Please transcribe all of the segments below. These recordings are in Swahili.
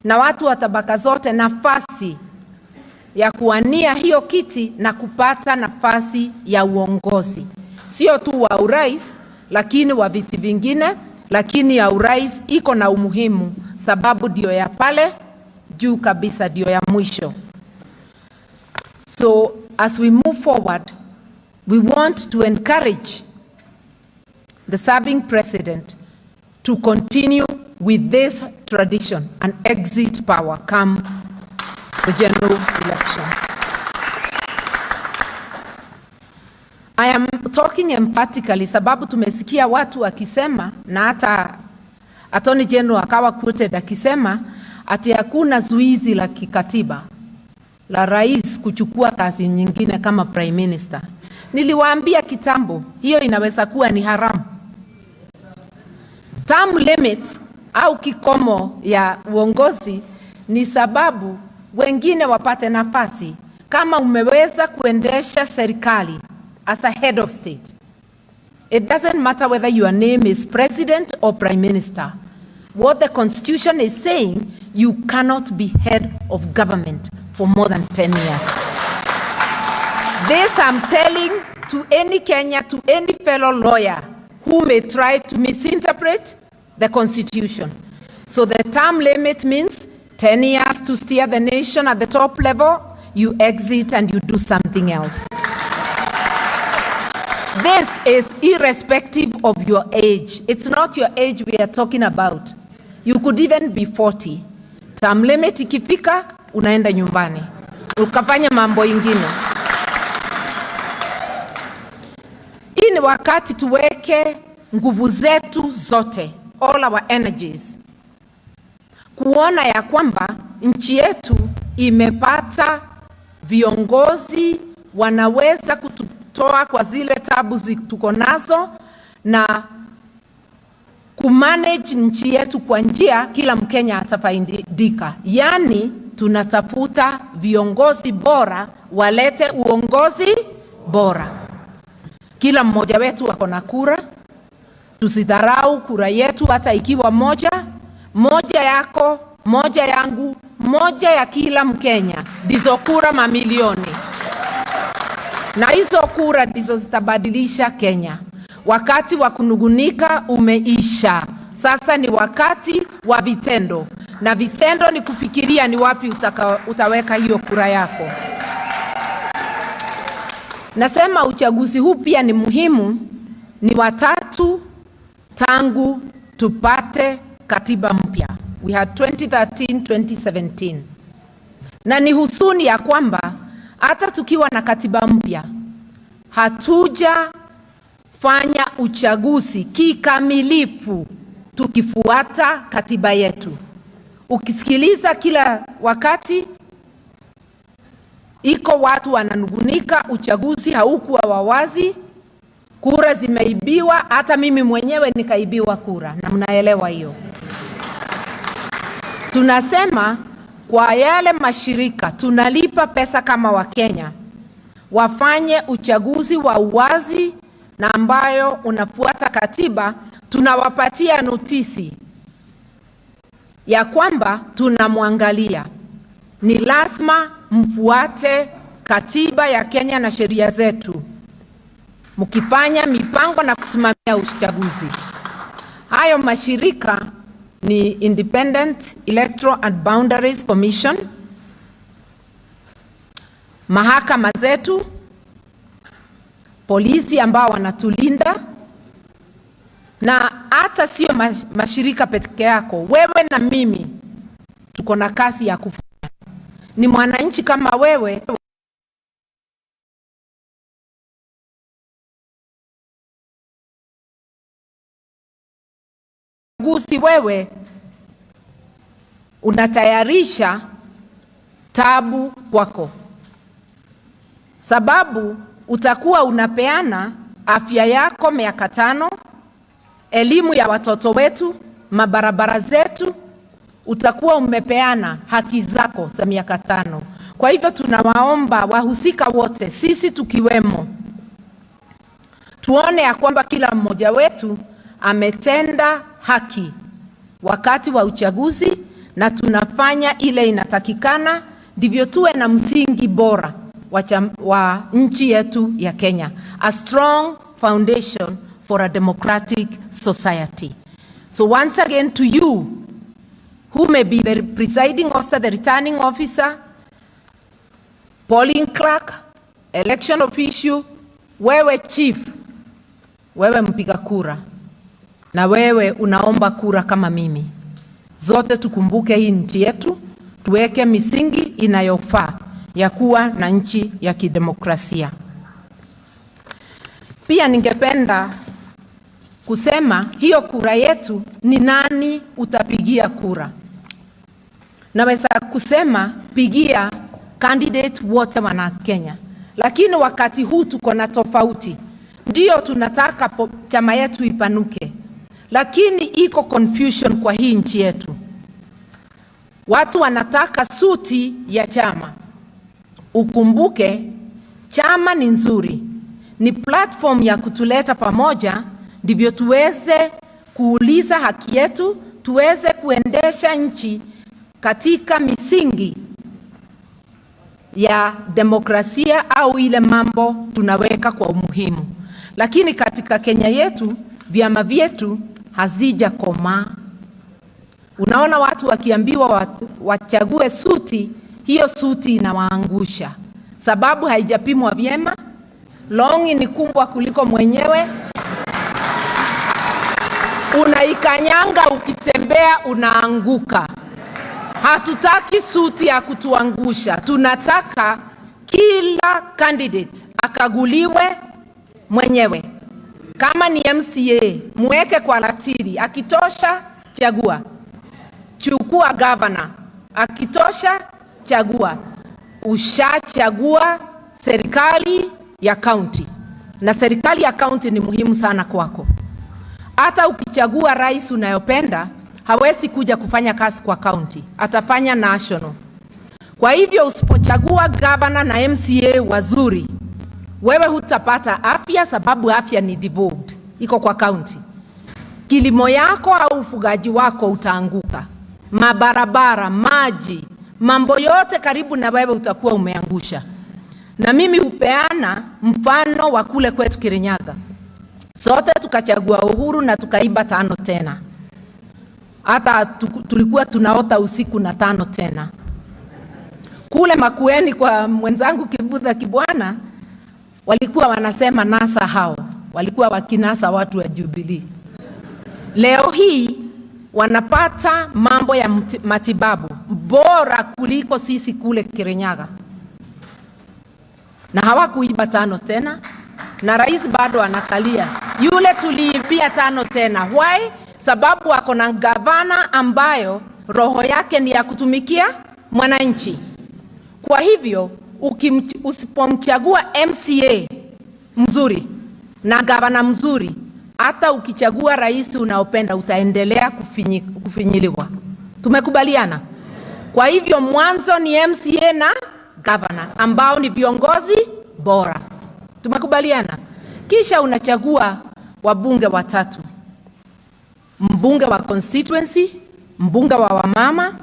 na watu wa tabaka zote nafasi ya kuwania hiyo kiti na kupata nafasi ya uongozi. Sio tu wa urais, lakini wa viti vingine, lakini ya urais iko na umuhimu sababu ndio ya pale juu kabisa, ndio ya mwisho. So as we move forward, we want to encourage the serving president to continue with this tradition and exit power come the general elections. I am talking emphatically sababu tumesikia watu wakisema, na hata Attorney General akawa quoted akisema ati hakuna zuizi la kikatiba la rais kuchukua kazi nyingine kama prime minister. Niliwaambia kitambo, hiyo inaweza kuwa ni haramu. Term limit au kikomo ya uongozi ni sababu wengine wapate nafasi. Kama umeweza kuendesha serikali as a head of state, it doesn't matter whether your name is president or prime minister. What the constitution is saying, you cannot be head of government for more than 10 years. This I'm telling to any Kenya, to any fellow lawyer who may try to misinterpret the constitution. So the term limit means 10 years to steer the nation at the top level, you exit and you do something else. This is irrespective of your age. It's not your age we are talking about. You could even be 40. Term limit ikifika, unaenda nyumbani. Ukafanya mambo ingine. Hii ni wakati tuweke nguvu zetu zote, all our energies, kuona ya kwamba nchi yetu imepata viongozi wanaweza kututoa kwa zile tabu tuko nazo na kumanage nchi yetu kwa njia kila Mkenya atafaidika. Yani tunatafuta viongozi bora walete uongozi bora. Kila mmoja wetu wako na kura. Tusidharau kura yetu hata ikiwa moja. Moja yako, moja yangu, moja ya kila Mkenya. Ndizo kura mamilioni. Na hizo kura ndizo zitabadilisha Kenya. Wakati wa kunugunika umeisha. Sasa ni wakati wa vitendo. Na vitendo ni kufikiria ni wapi utaweka hiyo kura yako. Nasema uchaguzi huu pia ni muhimu, ni watatu tangu tupate katiba mpya. We had 2013, 2017. Na ni huzuni ya kwamba hata tukiwa na katiba mpya hatuja fanya uchaguzi kikamilifu tukifuata katiba yetu. Ukisikiliza kila wakati iko watu wananugunika uchaguzi haukuwa wawazi, kura zimeibiwa, hata mimi mwenyewe nikaibiwa kura, na mnaelewa hiyo. Tunasema kwa yale mashirika tunalipa pesa kama Wakenya wafanye uchaguzi wa uwazi na ambayo unafuata katiba. Tunawapatia notisi ya kwamba tunamwangalia. Ni lazima mfuate katiba ya Kenya na sheria zetu mkifanya mipango na kusimamia uchaguzi. Hayo mashirika ni Independent Electoral and Boundaries Commission, mahakama zetu, polisi ambao wanatulinda, na hata sio mashirika peke yako. Wewe na mimi tuko na kazi ya kufanya. Ni mwananchi kama wewe gusi, wewe unatayarisha tabu kwako, sababu utakuwa unapeana afya yako miaka 5, elimu ya watoto wetu, mabarabara zetu, utakuwa umepeana haki zako za miaka 5. Kwa hivyo tunawaomba wahusika wote, sisi tukiwemo, tuone ya kwamba kila mmoja wetu ametenda haki wakati wa uchaguzi na tunafanya ile inatakikana, ndivyo tuwe na msingi bora wa nchi yetu ya Kenya. A strong foundation for a democratic society. So once again to you, who may be the presiding officer, the returning officer, polling clerk, election official, wewe chief, wewe mpiga kura, na wewe unaomba kura kama mimi. Zote tukumbuke hii nchi yetu, tuweke misingi inayofaa ya kuwa na nchi ya kidemokrasia. Pia ningependa kusema hiyo kura yetu ni nani utapigia kura. Naweza kusema pigia candidate wote wana Kenya. Lakini wakati huu tuko na tofauti. Ndio tunataka chama yetu ipanuke. Lakini iko confusion kwa hii nchi yetu. Watu wanataka suti ya chama. Ukumbuke chama ni nzuri. Ni platform ya kutuleta pamoja, ndivyo tuweze kuuliza haki yetu, tuweze kuendesha nchi katika misingi ya demokrasia au ile mambo tunaweka kwa umuhimu. Lakini katika Kenya yetu, vyama vyetu hazijakomaa. Unaona watu wakiambiwa wachague suti, hiyo suti inawaangusha. Sababu haijapimwa vyema, longi ni kubwa kuliko mwenyewe, unaikanyanga ukitembea unaanguka. Hatutaki suti ya kutuangusha. Tunataka kila candidate akaguliwe mwenyewe. Kama ni MCA, muweke kwa ratili. Akitosha, chagua. Chukua governor. Akitosha, chagua. Ushachagua serikali ya county. Na serikali ya county ni muhimu sana kwako. Hata ukichagua rais unayopenda, hawezi kuja kufanya kazi kwa county, atafanya national. Kwa hivyo usipochagua governor na MCA wazuri, wewe hutapata afya, sababu afya ni devolved, iko kwa county. Kilimo yako au ufugaji wako utaanguka. Mabarabara, maji, mambo yote karibu na wewe utakuwa umeangusha. Na mimi hupeana mfano wa kule kwetu Kirinyaga. Sote tukachagua Uhuru na tukaiba 5 tena. Hata tulikuwa tunaota usiku na 5 tena. Kule Makueni kwa mwenzangu Kibudha Kibwana, walikuwa wanasema nasa hao. Walikuwa wakinasa watu wa Jubilee. Leo hii wanapata mambo ya matibabu bora kuliko sisi kule Kirinyaga. Na hawakuiba 5 tena. Na rais bado anakalia. Yule tuliibia 5 tena. Why? Sababu wako na gavana ambayo roho yake ni ya kutumikia mwananchi. Kwa hivyo usipomchagua MCA mzuri na gavana mzuri, hata ukichagua rais unaopenda utaendelea kufinyiliwa. Tumekubaliana? Kwa hivyo mwanzo ni MCA na gavana ambao ni viongozi bora. Tumekubaliana? Kisha unachagua wabunge 3. Mbunge wa constituency, mbunge wa wamama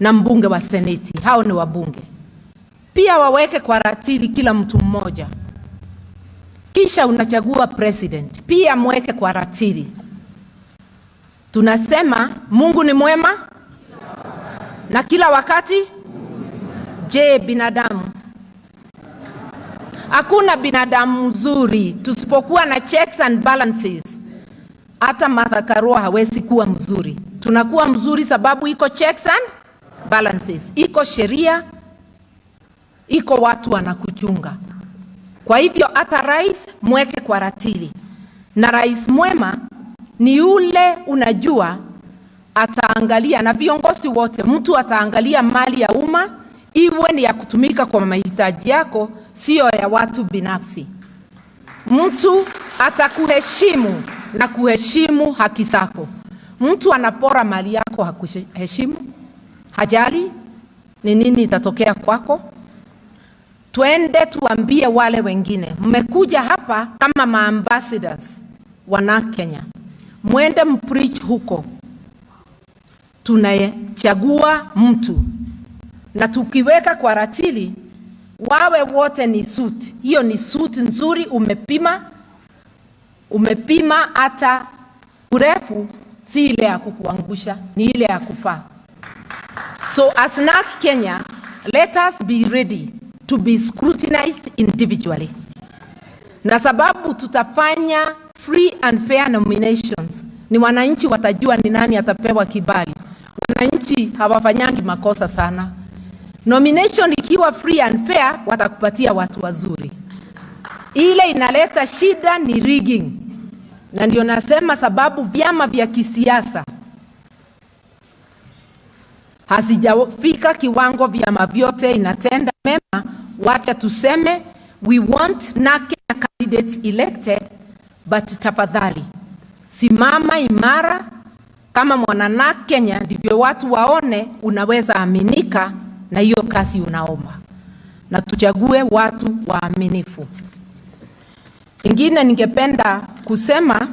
na mbunge wa seneti. Hao ni wabunge. Pia waweke kwa ratili kila mtu mmoja. Kisha unachagua president. Pia mweke kwa ratili. Tunasema Mungu ni mwema na kila wakati. Je, binadamu? Hakuna binadamu mzuri tusipokuwa na checks and balances. Hata Martha Karua hawezi kuwa mzuri. Tunakuwa mzuri sababu iko checks and balances. Iko sheria, iko watu wanakuchunga. Kwa hivyo hata rais mweke kwa ratili. Na rais mwema ni yule unajua ataangalia, na viongozi wote, mtu ataangalia mali ya umma iwe ni ya kutumika kwa mahitaji yako, sio ya watu binafsi. Mtu atakuheshimu na kuheshimu haki zako. Mtu anapora mali yako hakuheshimu, hajali ni nini itatokea kwako. Twende tuambie wale wengine, mmekuja hapa kama maambassadors wana Kenya. Mwende mpreach huko. tunachagua mtu na tukiweka kwa ratili wawe wote ni suit. Hiyo ni suit nzuri, umepima hata urefu, si ile ya kukuangusha, ni ile ya kufaa. So as Narc Kenya, let us be ready to be scrutinized individually. Na sababu tutafanya free and fair nominations, ni wananchi watajua ni nani atapewa kibali. Wananchi hawafanyangi makosa sana. Nomination ikiwa free and fair, watakupatia watu wazuri. Ile inaleta shida ni rigging. Na ndio nasema sababu vyama vya kisiasa hazijafika kiwango vyama vyote inatenda mema. Wacha tuseme we want Narc candidates elected, but tafadhali simama imara kama mwana Narc Kenya, ndivyo watu waone unaweza aminika na hiyo kazi unaomba, na tuchague watu waaminifu. Ingine ningependa kusema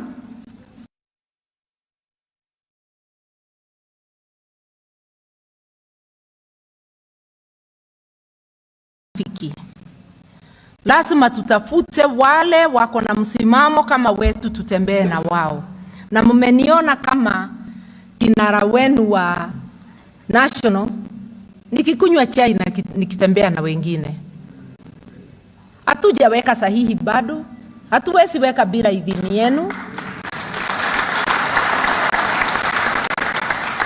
lazima tutafute wale wako na msimamo kama wetu, tutembee na wao. Na mmeniona kama kinara wenu wa national nikikunywa chai na nikitembea na wengine. Hatujaweka sahihi bado, hatuwezi weka bila idhini yenu.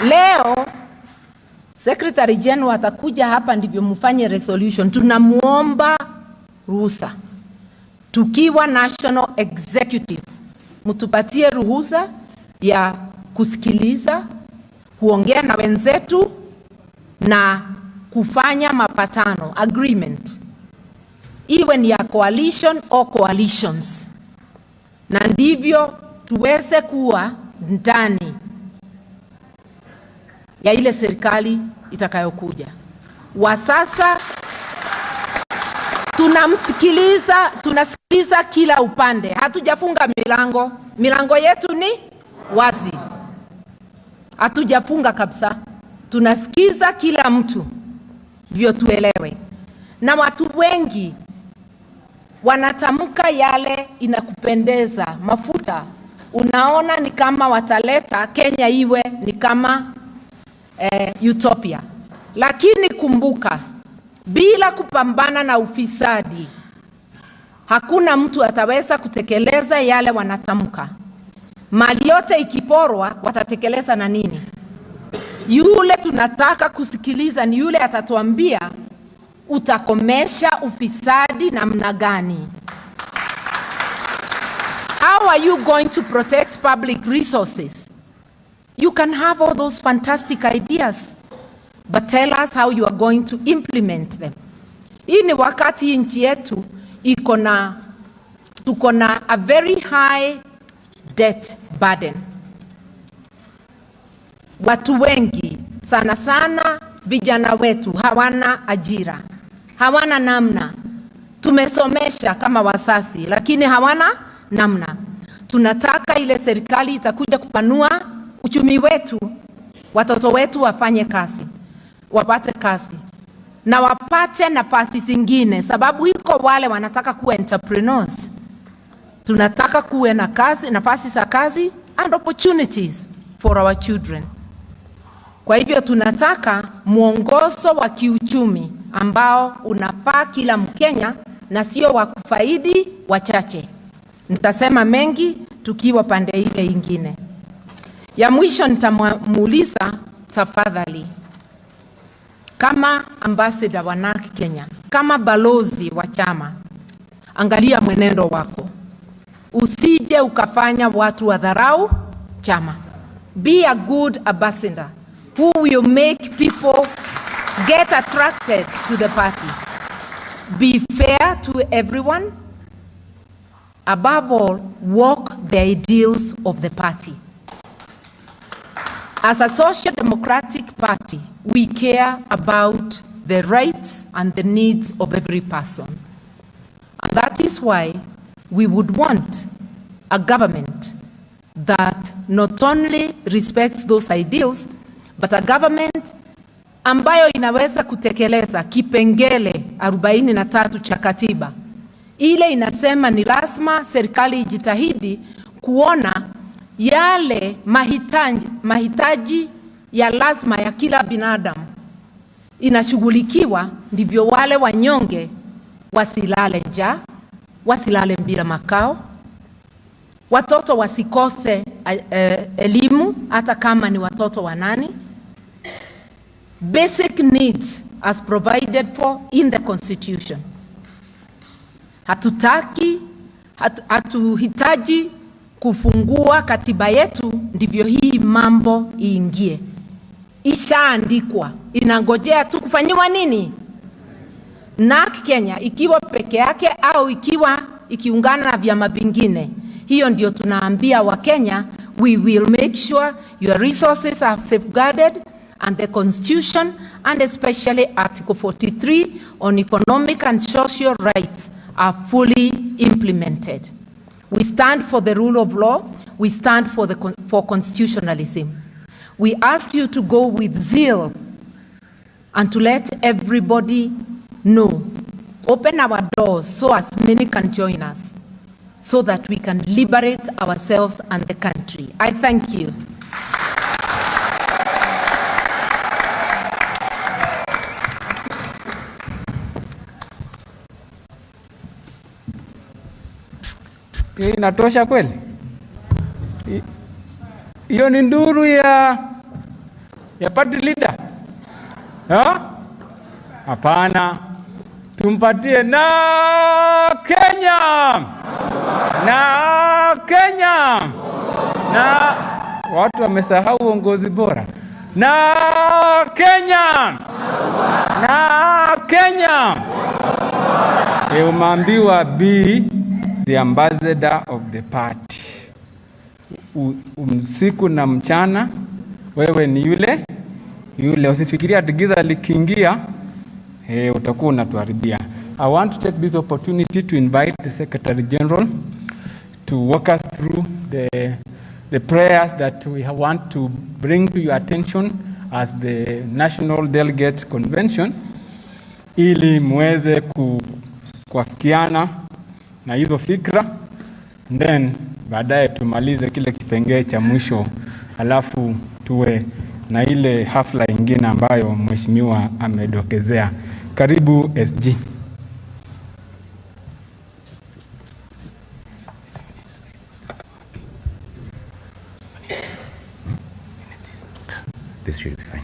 Leo Secretary General atakuja hapa ndivyo mfanye resolution. Tunamuomba ruhusa, tukiwa National Executive, mtupatie ruhusa ya kusikiliza, kuongea na wenzetu na kufanya mapatano, agreement, iwe ni ya coalition au coalitions, na ndivyo tuweze kuwa ndani ya ile serikali itakayokuja. Wa sasa tunasikiliza kila upande. Hatujafunga milango. Milango yetu ni wazi. Hatujafunga kabisa. Tunasikiza kila mtu ndio tuelewe. Na watu wengi wanatamka yale inakupendeza. Mafuta unaona ni kama wataleta Kenya iwe ni kama utopia. Lakini kumbuka, bila kupambana na ufisadi hakuna mtu ataweza kutekeleza yale wanatamka. Mali yote ikiporwa watatekeleza na nini? Yule tunataka kusikiliza ni yule atatuambia utakomesha ufisadi namna gani. How are you going to protect public resources? You can have all those fantastic ideas, but tell us how you are going to implement them. Hii ni wakati nchi yetu tuko na a very high debt burden. Watu wengi sana sana vijana wetu hawana ajira, hawana namna. Tumesomesha kama wasasi lakini hawana namna. Tunataka ile serikali itakuja kupanua uchumi wetu, watoto wetu wafanye kazi, wapate kazi na wapate nafasi zingine, sababu iko wale wanataka kuwa entrepreneurs. Tunataka kuwe na kazi, nafasi za kazi and opportunities for our children. Kwa hivyo tunataka mwongozo wa kiuchumi ambao unafaa kila Mkenya na sio wa kufaidi wachache. Nitasema mengi tukiwa pande ile ingine. Ya mwisho nitamuuliza tafadhali, kama ambassador wa Narc Kenya, kama balozi wa chama, angalia mwenendo wako. Usije ukafanya watu wadharau chama. Be a good ambassador who will make people get attracted to the party. Be fair to everyone. Above all, walk the ideals of the party. As a social democratic party, we care about the rights and the needs of every person. And that is why we would want a government that not only respects those ideals, but a government ambayo inaweza kutekeleza kipengele 43 cha katiba. Ile inasema ni lazima serikali ijitahidi kuona yale mahitaji ya lazima ya kila binadamu inashughulikiwa, ndivyo wale wanyonge wasilale njaa, wasilale bila makao, watoto wasikose elimu hata kama ni watoto wa nani. Basic needs as provided for in the Constitution. Hatuhitaji kufungua katiba yetu ndivyo hii mambo iingie. Ishaandikwa, inangojea tu kufanyiwa nini? Narc Kenya ikiwa peke yake au ikiungana na vyama vingine. Hiyo ndio tunaambia wa Kenya, we will make sure your resources are safeguarded and the Constitution, and especially Article 43 on economic and social rights, are fully implemented. We stand for the rule of law. We stand for constitutionalism. We ask you to go with zeal and to let everybody know. Open our doors so as many can join us, so that we can liberate ourselves and the country. I thank you. Inatosha kweli? Hiyo ni nduru ya party leader? Hapana. Tumpatie na Kenya. Na Kenya. Na watu wamesahau uongozi bora. Na Kenya. Na Kenya. Umeambiwa be the ambassador of the party. Usiku na mchana wewe ni yule. Usifikiria tigiza likiingia utakuwa unatuharibia. I want to take this opportunity to invite the Secretary General to walk us through the prayers that we want to bring to your attention as the National Delegates Convention, ili muweze kuafikiana na hizo fikra, then baadaye tumalize kile kipengele cha mwisho, alafu tuwe na ile hafla ingine ambayo mheshimiwa amedokezea. Karibu SG. This should be fine.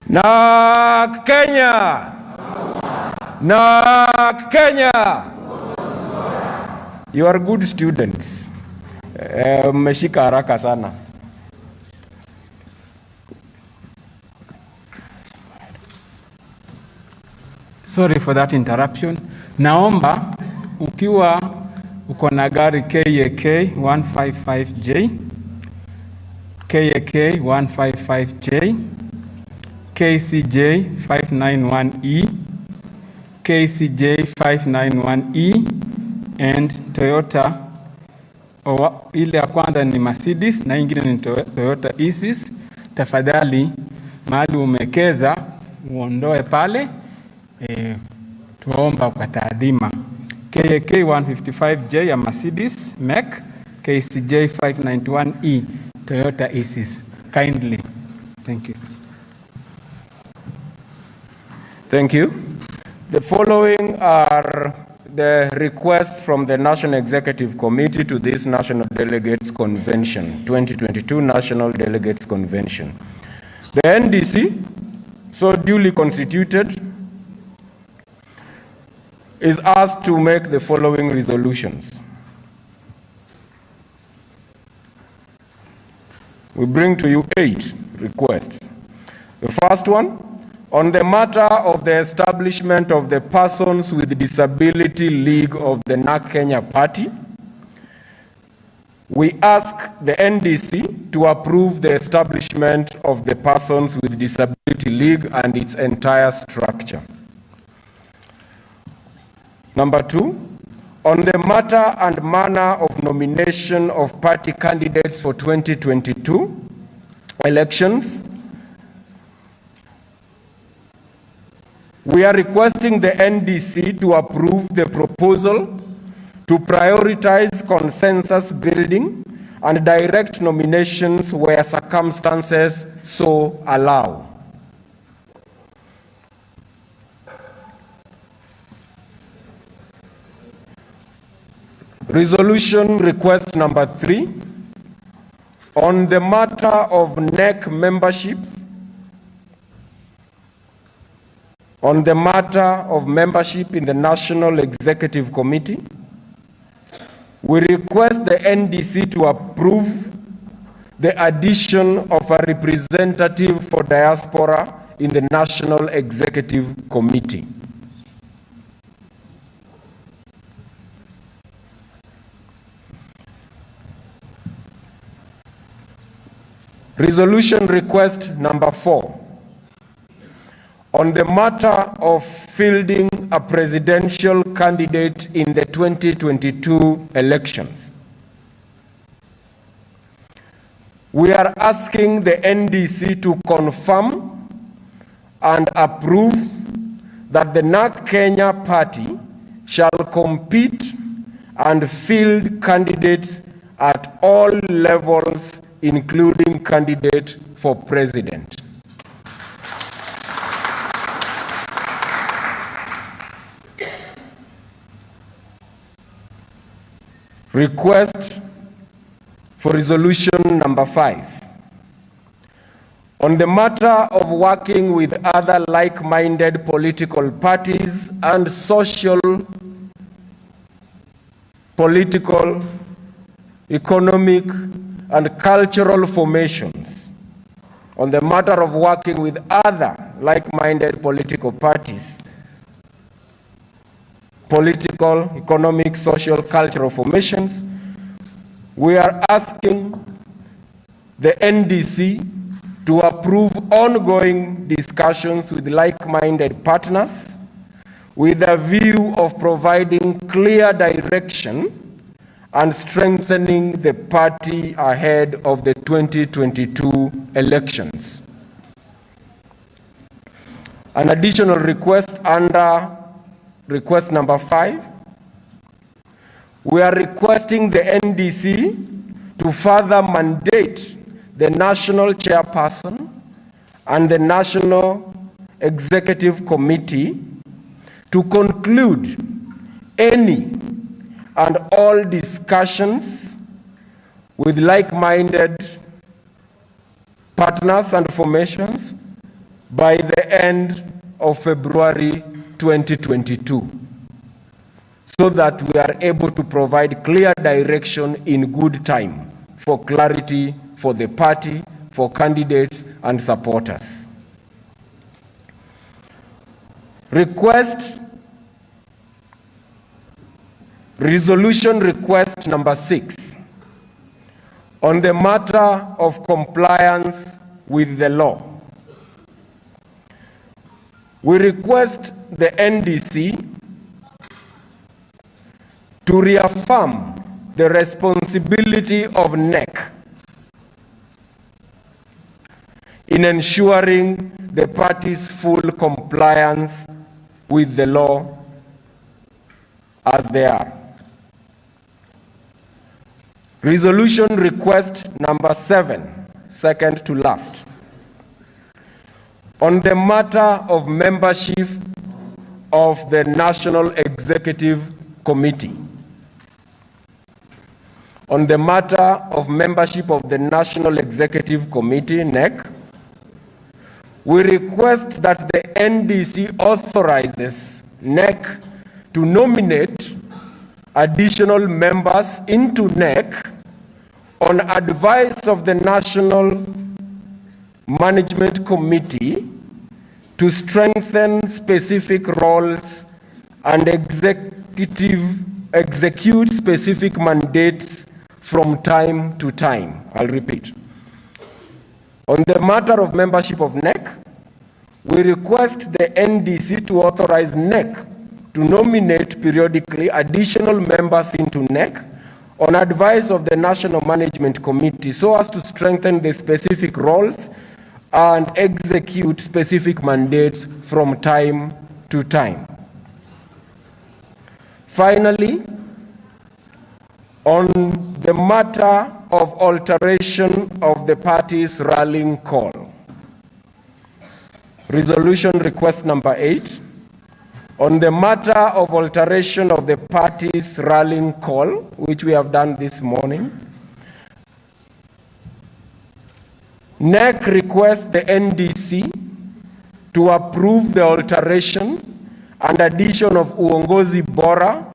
Na Kenya. Na Kenya. You are good students. Mmeshika haraka sana. Sorry for that interruption. Naomba ukiwa uko na gari KAK 155J, KAK 155J, KCJ 591E, KCJ 591E, and Toyota, ile ya kwanza ni Mercedes na ingine ni Toyota Isis. Tafadhali mahali umekeza uondoe pale, tuomba kwa taadhima. KAK 155J ya Mercedes MEC, KCJ 591E Toyota Isis. Kindly. Thank you. Thank you. The following are the requests from the National Executive Committee to this National Delegates Convention, 2022 National Delegates Convention. The NDC, so duly constituted, is asked to make the following resolutions. We bring to you 8 requests. The first one, on the matter of the establishment of the Persons with Disability League of the Narc Kenya Party, we ask the NDC to approve the establishment of the Persons with Disability League and its entire structure. Number 2, on the matter and manner of nomination of party candidates for 2022, elections. We are requesting the NDC to approve the proposal to prioritize consensus building and direct nominations where circumstances so allow. Resolution request number 3, on the matter of NEC membership, in the National Executive Committee, we request the NDC to approve the addition of a representative for diaspora in the National Executive Committee. Resolution request number 4, on the matter of fielding a presidential candidate in the 2022 elections. We are asking the NDC to confirm and approve that the Narc Kenya party shall compete and field candidates at all levels, including candidate for president. Request for resolution number 5. On the matter of working with other like-minded political parties and social, political, economic, and cultural formations. On the matter of working with other like-minded political parties, political, economic, social, cultural formations, we are asking the NDC to approve ongoing discussions with like-minded partners with a view of providing clear direction and strengthening the party ahead of the 2022 elections. An additional request under request number 5, we are requesting the NDC to further mandate the national chairperson and the National Executive Committee to conclude any and all discussions with like-minded partners and formations by the end of February 2022, so that we are able to provide clear direction in good time for clarity for the party, for candidates and supporters. Resolution request number 6, on the matter of compliance with the law. We request the NDC to reaffirm the responsibility of NEC in ensuring the party's full compliance with the law as they are. Resolution request number 7, second to last, on the matter of membership of the National Executive Committee. On the matter of membership of the National Executive Committee, NEC, we request that the NDC authorizes NEC to nominate additional members into NEC on advice of the National Management Committee to strengthen specific roles and execute specific mandates from time to time. I'll repeat. On the matter of membership of NEC, we request the NDC to authorize NEC to nominate periodically additional members into NEC on advice of the National Management Committee so as to strengthen the specific roles and execute specific mandates from time to time. Finally, on the matter of alteration of the party's rallying call, resolution request number 8, on the matter of alteration of the party's rallying call, which we have done this morning, NEC requests the NDC to approve the alteration and addition of Uongozi Bora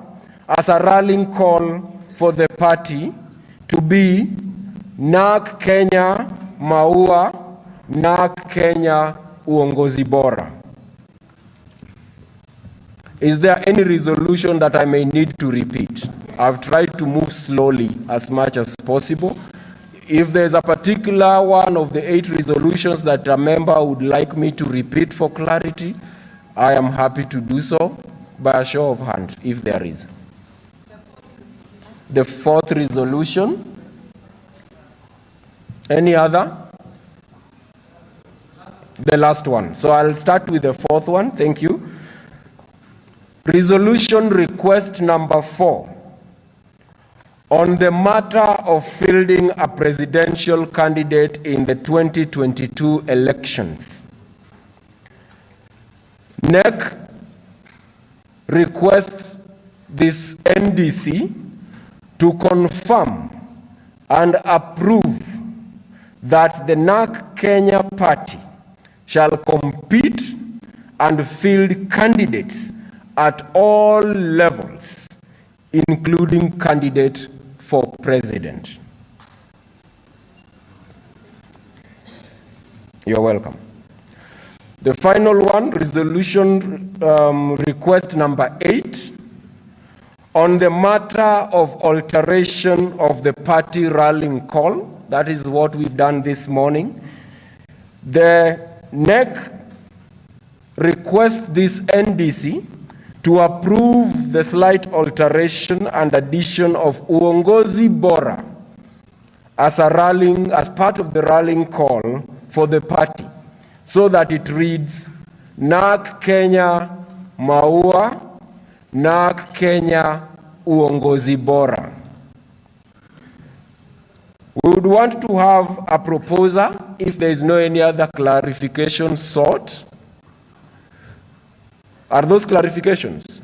as a rallying call for the party to be Narc Kenya Maua, Narc Kenya Uongozi Bora. Is there any resolution that I may need to repeat? I've tried to move slowly as much as possible. If there's a particular one of the 8 resolutions that a member would like me to repeat for clarity, I am happy to do so by a show of hand, if there is. The 4th resolution. Any other? The last one. So I'll start with the 4th one. Thank you. Resolution request number 4. On the matter of fielding a presidential candidate in the 2022 elections, NEC requests this NDC to confirm and approve that the Narc Kenya party shall compete and field candidates at all levels, including candidate for president. You're welcome. The final one, resolution request number 8, on the matter of alteration of the party rallying call. That is what we've done this morning. The NEC requests this NDC to approve the slight alteration and addition of Uongozi Bora as part of the rallying call for the party, so that it reads Narc Kenya Maua, Narc Kenya Uongozi Bora. We would want to have a proposer if there is no any other clarification sought. Are those clarifications?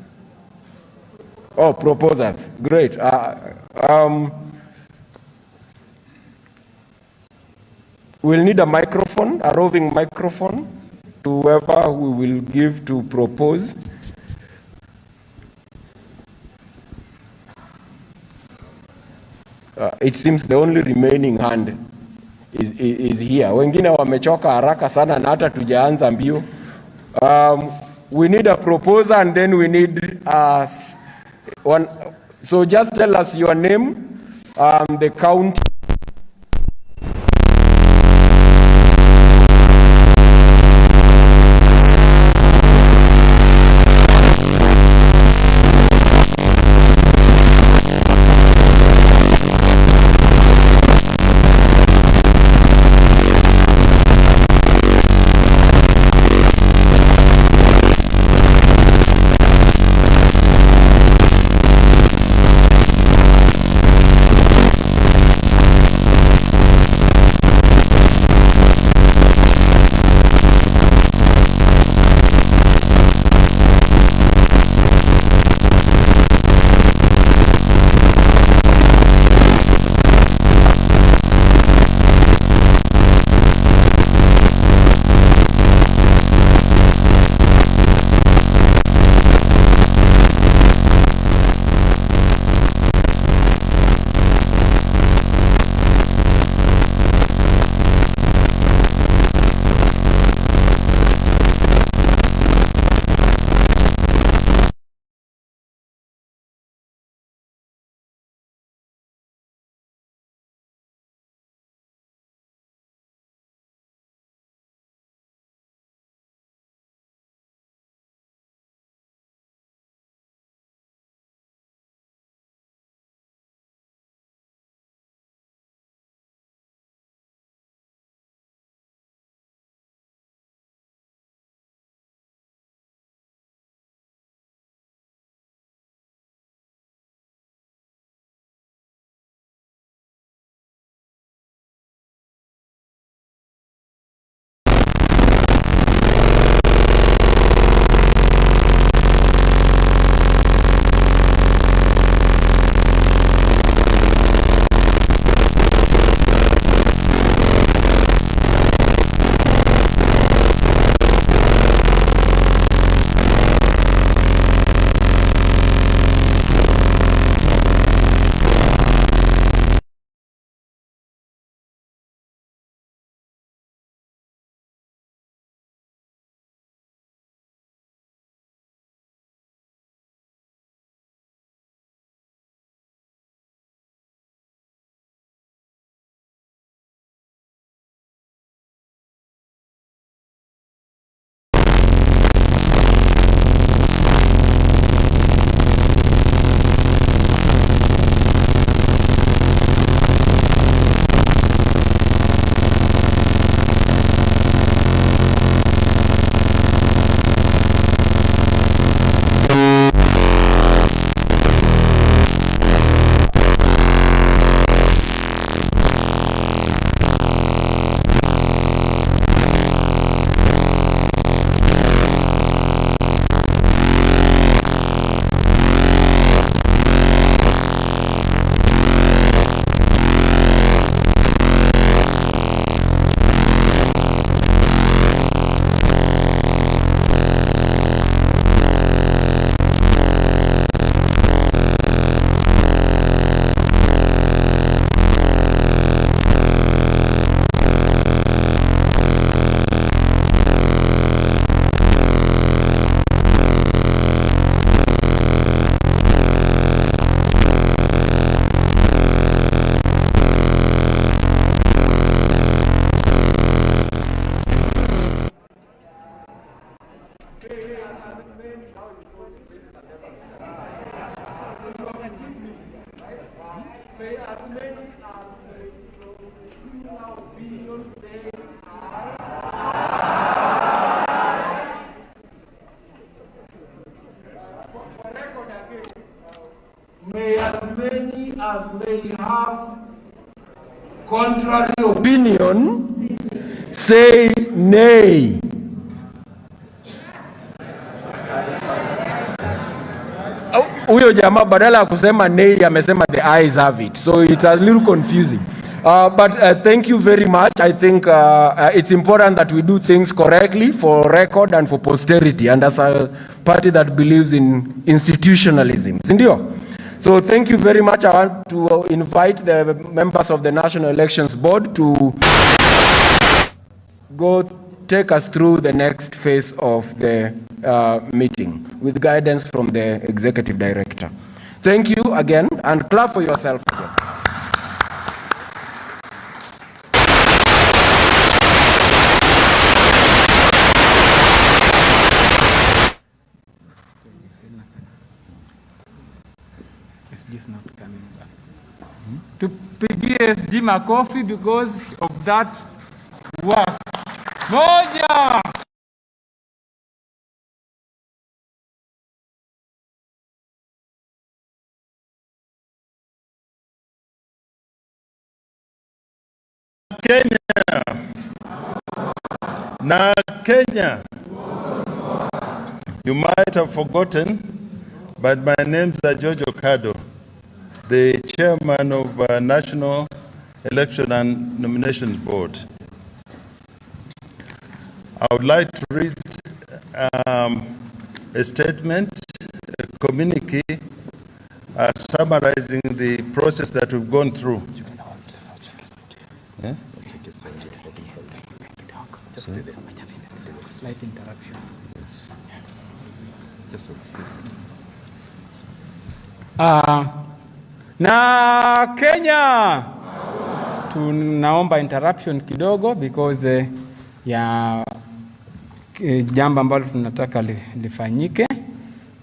Oh, proposers. Great. We'll need a microphone, a roving microphone, to whoever we will give to propose. It seems the only remaining hand is here. Wengine wamechoka haraka sana na hata tujaanza mbio. We need a proposer and then we need one. So just tell us your name, the county. others may have contrary opinion, say nay. Huyo jamaa badala ya kusema nay amesema the ayes have it, so it's a little confusing. But thank you very much. I think it's important that we do things correctly for record and for posterity, and as a party that believes in institutionalism. Sindio? So thank you very much. I want to invite the members of the National Elections Board to go take us through the next phase of the meeting with guidance from the Executive Director. Thank you again, and clap for yourself again. SG not coming back. To PBSG makofi because of that work. Moja! Kenya. You might have forgotten, but my name is George Okado, the chairman of National Election and Nominations Board. I would like to read a statement, a communique, summarizing the process that we've gone through. Yeah? Just slight interruption. Just na Kenya tunaomba interruption kidogo because ya jambo ambalo tunataka lifanyike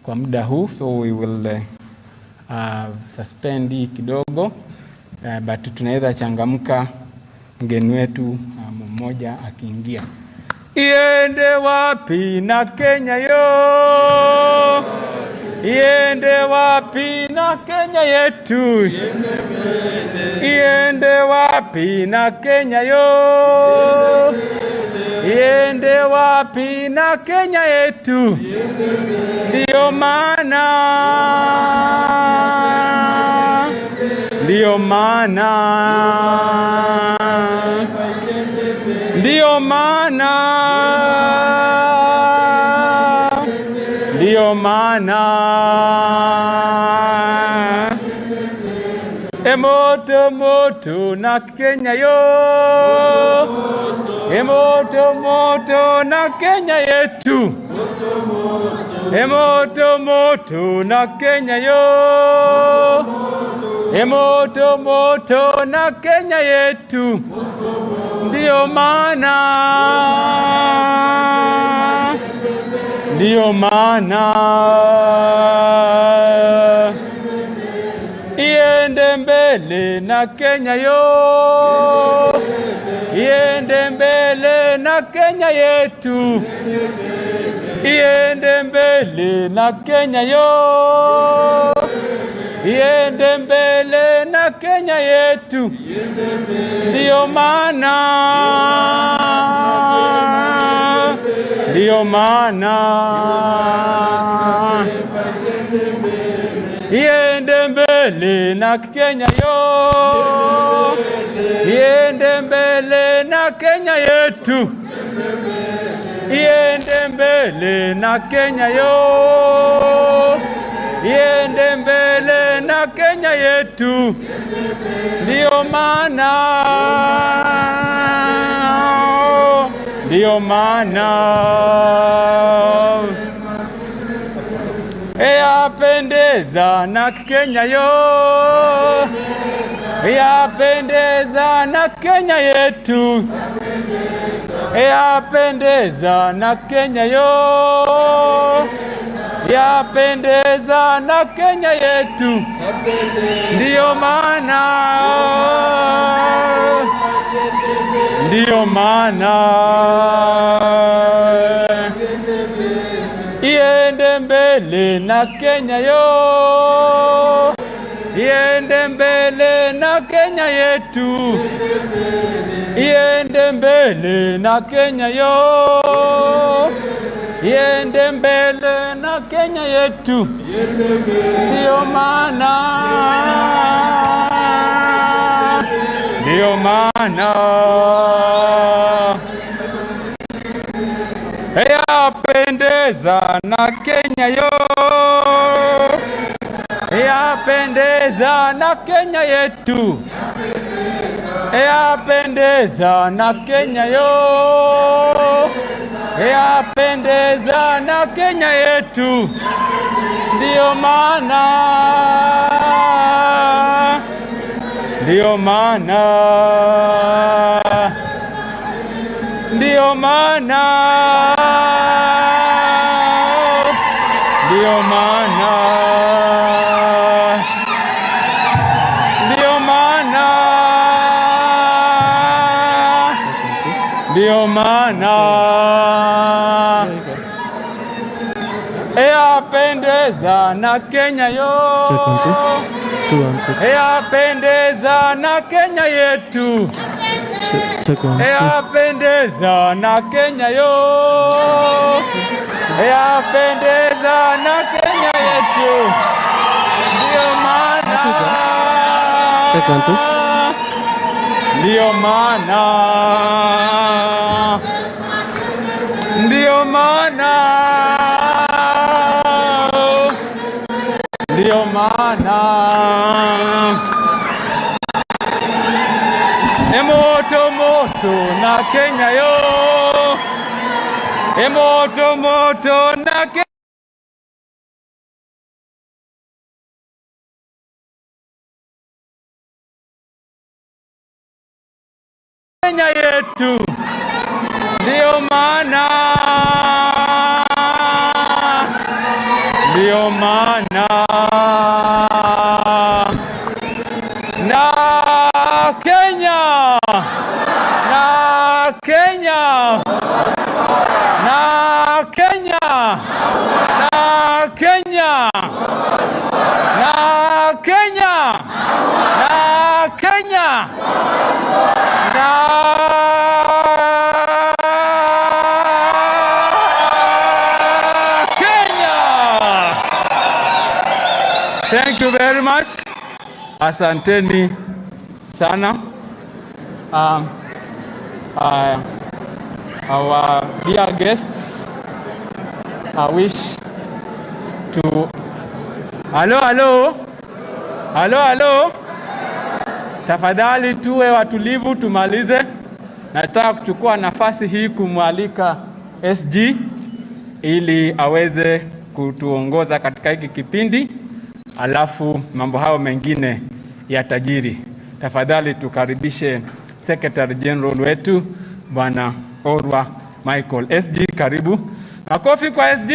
kwa muda huu, so we will suspend hii kidogo, but tunaweza changamka mgeni wetu mmoja akiingia. Iende wapi na Kenya yo? Iende wapi na Kenya yetu? Iende wapi na Kenya yo? Iende wapi na Kenya yetu? Ndio maana Ndio maana Emoto moto na Kenya yo, emoto moto na Kenya yetu, emoto moto na Kenya yo, emoto moto na Kenya yetu. Ndio maana iende mbele na Kenya yo, iende mbele na Kenya yetu, iende mbele na Kenya yo, iende mbele na Kenya yetu. Ndio maana iende mbele na Kenya yo, iende mbele na Kenya yetu, iende mbele na Kenya yo, iende mbele na Kenya yetu. Ndio maana yapendeza na Kenya yo, yapendeza na Kenya yetu, yapendeza na Kenya yo, yapendeza na Kenya yetu. Ndio maana iende mbele na Kenya yo, iende mbele na Kenya yetu, iende mbele na Kenya yo, iende mbele na Kenya yetu, ndio maana yapendeza na Kenya yo, yapendeza na Kenya yetu, yapendeza na Kenya yo, yapendeza na Kenya yetu, ndio maana, ndio maana, ndio maana, ndio maana, ndio maana, ndio maana yapendeza na Kenya yo, yapendeza na Kenya yetu, yapendeza na Kenya yo, yapendeza na Kenya yetu, ndio maana, ndio maana, ndio maana, ndio maana moto moto na Kenya yo, moto moto na Kenya yetu, ndio maana, ndio maana na Kenya, na Kenya, na Kenya, na Kenya, na Kenya, na Kenya, na Kenya. Thank you very much. Asanteni sana. Our dear guests, I wish to... Hello. Tafadhali tuwe watulivu tumalize. Nataka kuchukua nafasi hii kumwalika SG ili aweze kutuongoza katika hiki kipindi, alafu mambo hayo mengine ya tajiri. Tafadhali tukaribishe Secretary General wetu Bwana Orwa Michael. SG, karibu. Makofi kwa SG.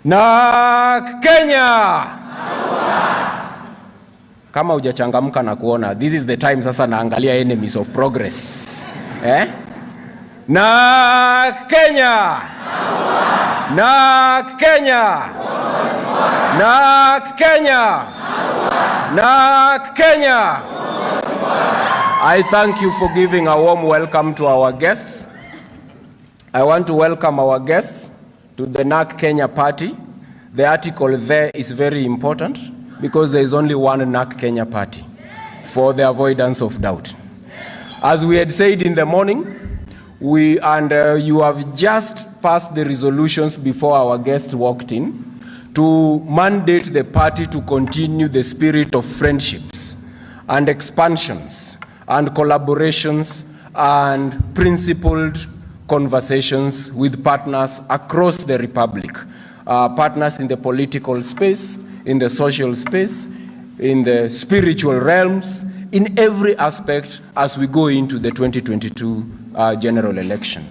Na Kenya. Kama hujachangamka na kuona, this is the time sasa naangalia enemies of progress. Na Kenya. Na Kenya. Na Kenya. Na Kenya. I thank you for giving a warm welcome to our guests. I want to welcome our guests to the Narc Kenya party. The article there is very important because there is only one Narc Kenya party, for the avoidance of doubt. As we had said in the morning, you have just passed the resolutions before our guests walked in to mandate the party to continue the spirit of friendships and expansions and collaborations and principled conversations with partners across the Republic, partners in the political space, in the social space, in the spiritual realms, in every aspect as we go into the 2022 general election.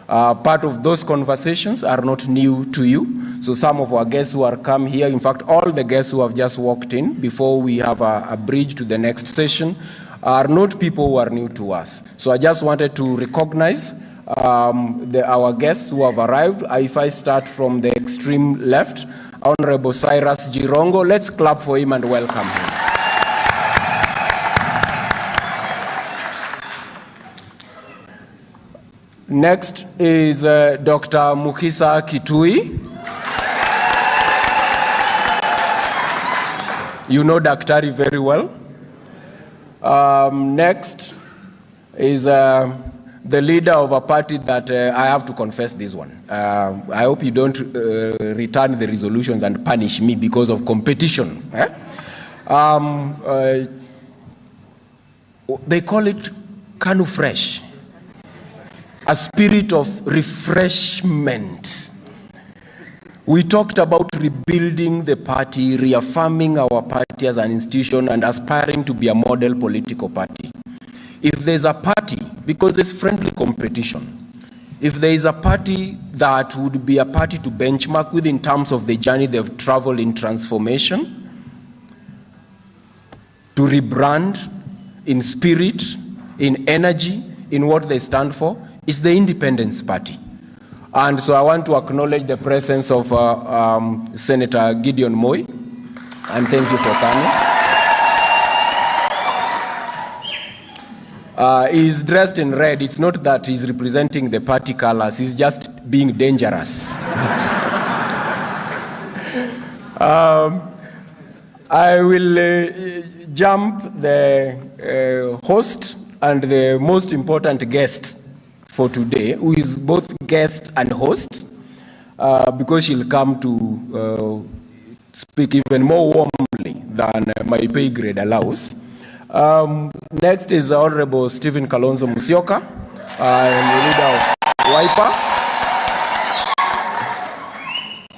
Part of those conversations are not new to you. So some of our guests who are come here, in fact, all the guests who have just walked in before we have a bridge to the next session, are not people who are new to us. So I just wanted to recognize our guests who have arrived. If I start from the extreme left, Honorable Cyrus Jirongo, let's clap for him and welcome him. Next is Dr. Mukisa Kitui. You know Daktari very well. Next is the leader of a party that I have to confess this one. I hope you don't return the resolutions and punish me because of competition. They call it Kanu Fresh, a spirit of refreshment. We talked about rebuilding the party, reaffirming our party as an institution and aspiring to be a model political party. If there's a party, because there's friendly competition, if there is a party that would be a party to benchmark with in terms of the journey they've traveled in transformation, to rebrand in spirit, in energy, in what they stand for, it's the Independence Party. And so I want to acknowledge the presence of Senator Gideon Moi, and thank you for coming. He's dressed in red. It's not that he's representing the party colors, he's just being dangerous. I will jump the host and the most important guest for today, who is both guest and host, because she'll come to speak even more warmly than my pay grade allows. Next is Honorable Stephen Kalonzo Musyoka, the leader of Wiper.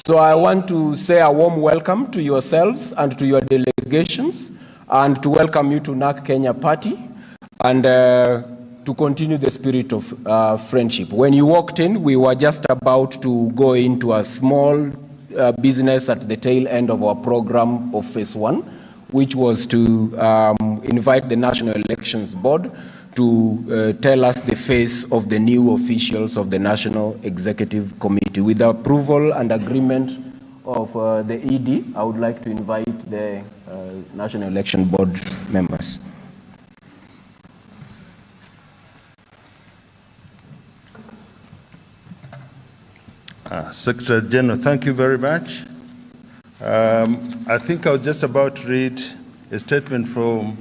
So I want to say a warm welcome to yourselves and to your delegations, and to welcome you to Narc Kenya Party, and to continue the spirit of friendship. When you walked in, we were just about to go into a small business at the tail end of our program of phase 1, which was to invite the National Elections Board to tell us the face of the new officials of the National Executive Committee. With the approval and agreement of the ED, I would like to invite the National Election Board members. Secretary General, thank you very much. I think I was just about to read a statement from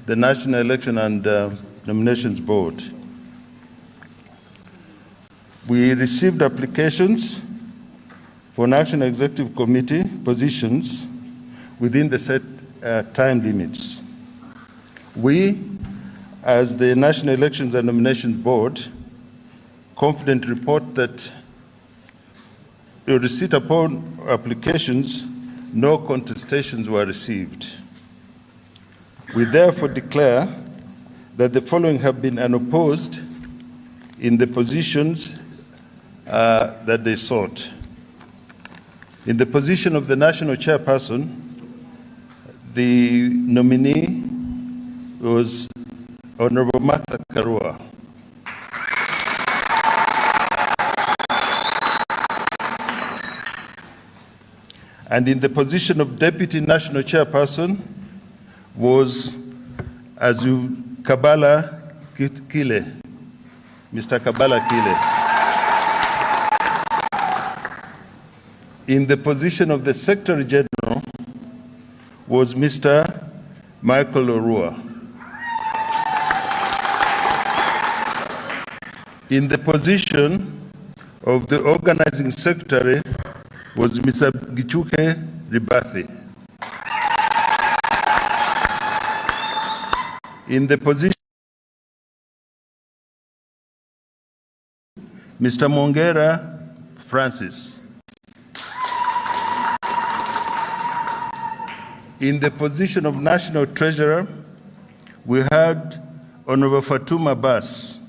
the National Election and Nominations Board. We received applications for National Executive Committee positions within the set time limits. We, as the National Elections and Nominations Board, confidently report that receipt upon applications, no contestations were received. We therefore declare that the following have been unopposed in the positions that they sought. In the position of the national chairperson, the nominee was Honorable Martha Karua. And in the position of Deputy National Chairperson was Kabala Kile, Mr. Kabala Kile. In the position of the Secretary General was Mr. Michael Orua. In the position of the Organizing Secretary was Mr. Gichuke Ribathi. In the position Mr. Mongera Francis. In the position of National Treasurer, we had Honorable Fatuma Bass.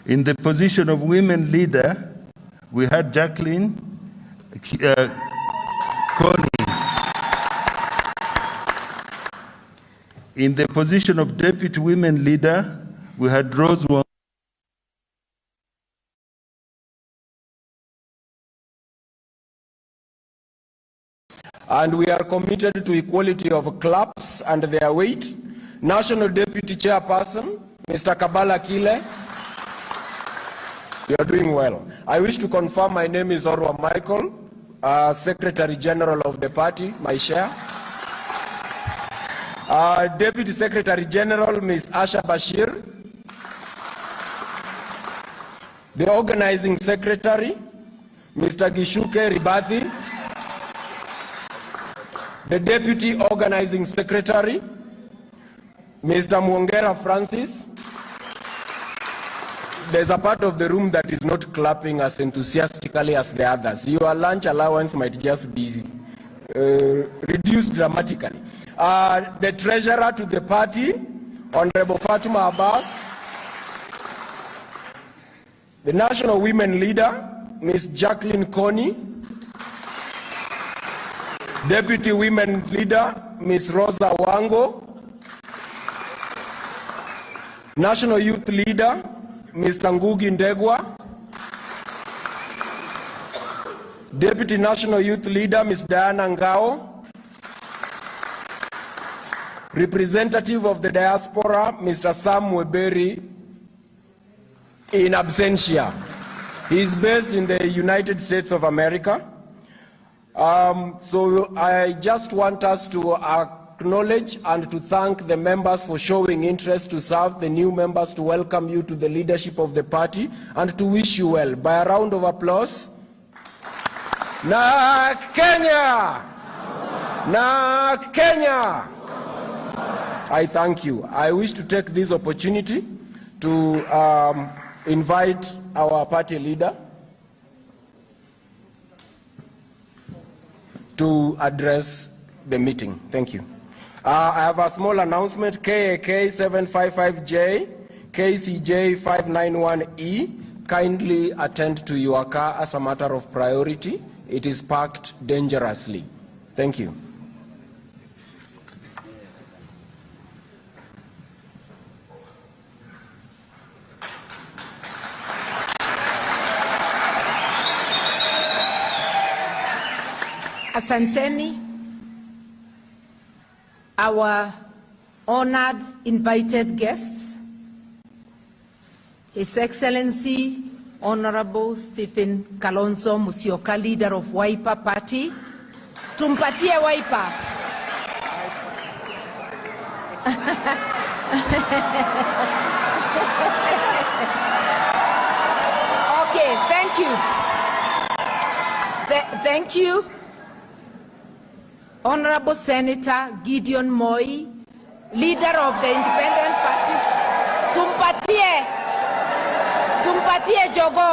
In the position of women leader, we had Jacqueline Coney. In the position of deputy women leader, we had Rose Wong. And we are committed to equality of claps and their weight. National Deputy Chairperson, Mr. Kabala Kile, you are doing well. I wish to confirm my name is Orwa Michael, Secretary General of the party, my share. Deputy Secretary General, Ms. Asha Bashir. The Organizing Secretary, Mr. Gishuke Ribathi. The Deputy Organizing Secretary, Mr. Mwongera Francis. There's a part of the room that is not clapping as enthusiastically as the others. Your lunch allowance might just be reduced dramatically. The Treasurer to the party, Honorable Fatuma Abbas. The National Women Leader, Ms. Jacqueline Coney. Deputy Women Leader, Ms. Rosa Wango. National Youth Leader, Mr. Ngugi Ndegwa. Deputy National Youth Leader, Ms. Diana Ngao. Representative of the Diaspora, Mr. Sam Weberi, in absentia. He is based in the United States of America. So I just want us to acknowledge and to thank the members for showing interest to serve, the new members to welcome you to the leadership of the party, and to wish you well. By a round of applause. Na Kenya! Na Kenya! I thank you. I wish to take this opportunity to invite our party leader to address the meeting. Thank you. I have a small announcement. KAK 755J, KCJ 591E, kindly attend to your car as a matter of priority. It is parked dangerously. Thank you. Asanteni, our honored invited guests, His Excellency Honorable Stephen Kalonzo Musyoka, leader of Wiper Party. Tumpatie Wiper. Okay, thank you. Thank you. Honorable Senator Gideon Moi, leader of the Independent Party. Tumpatie Jogo.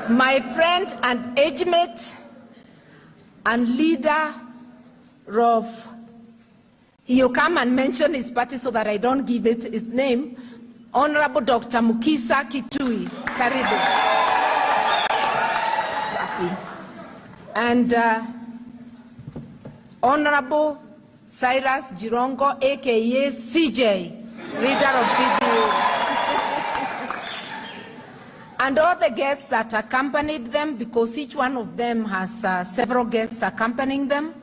My friend and age mate and leader of, he'll come and mention his party so that I don't give it his name, Honorable Dr. Mukisa Kitui. Karibu. And Honorable Cyrus Jirongo, aka CJ, leader of VDU. And all the guests that accompanied them, because each one of them has several guests accompanying them,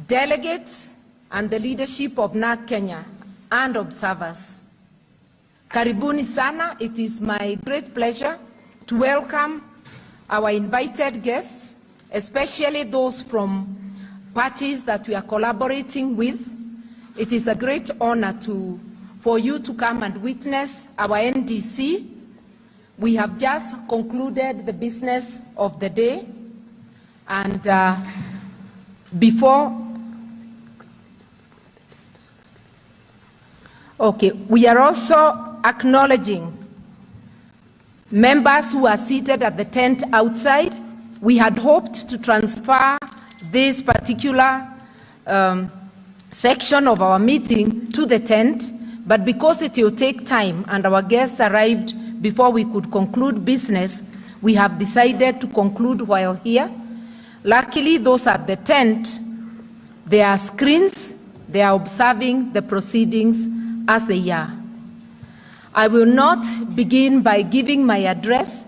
delegates, and the leadership of Narc Kenya, and observers. Karibuni sana. It is my great pleasure to welcome our invited guests, especially those from parties that we are collaborating with. It is a great honor for you to come and witness our NDC. We have just concluded the business of the day, and we are also acknowledging members who are seated at the tent outside. We had hoped to transfer this particular section of our meeting to the tent, but because it will take time and our guests arrived before we could conclude business, we have decided to conclude while here. Luckily, those at the tent, there are screens, they are observing the proceedings as they are. I will not begin by giving my address.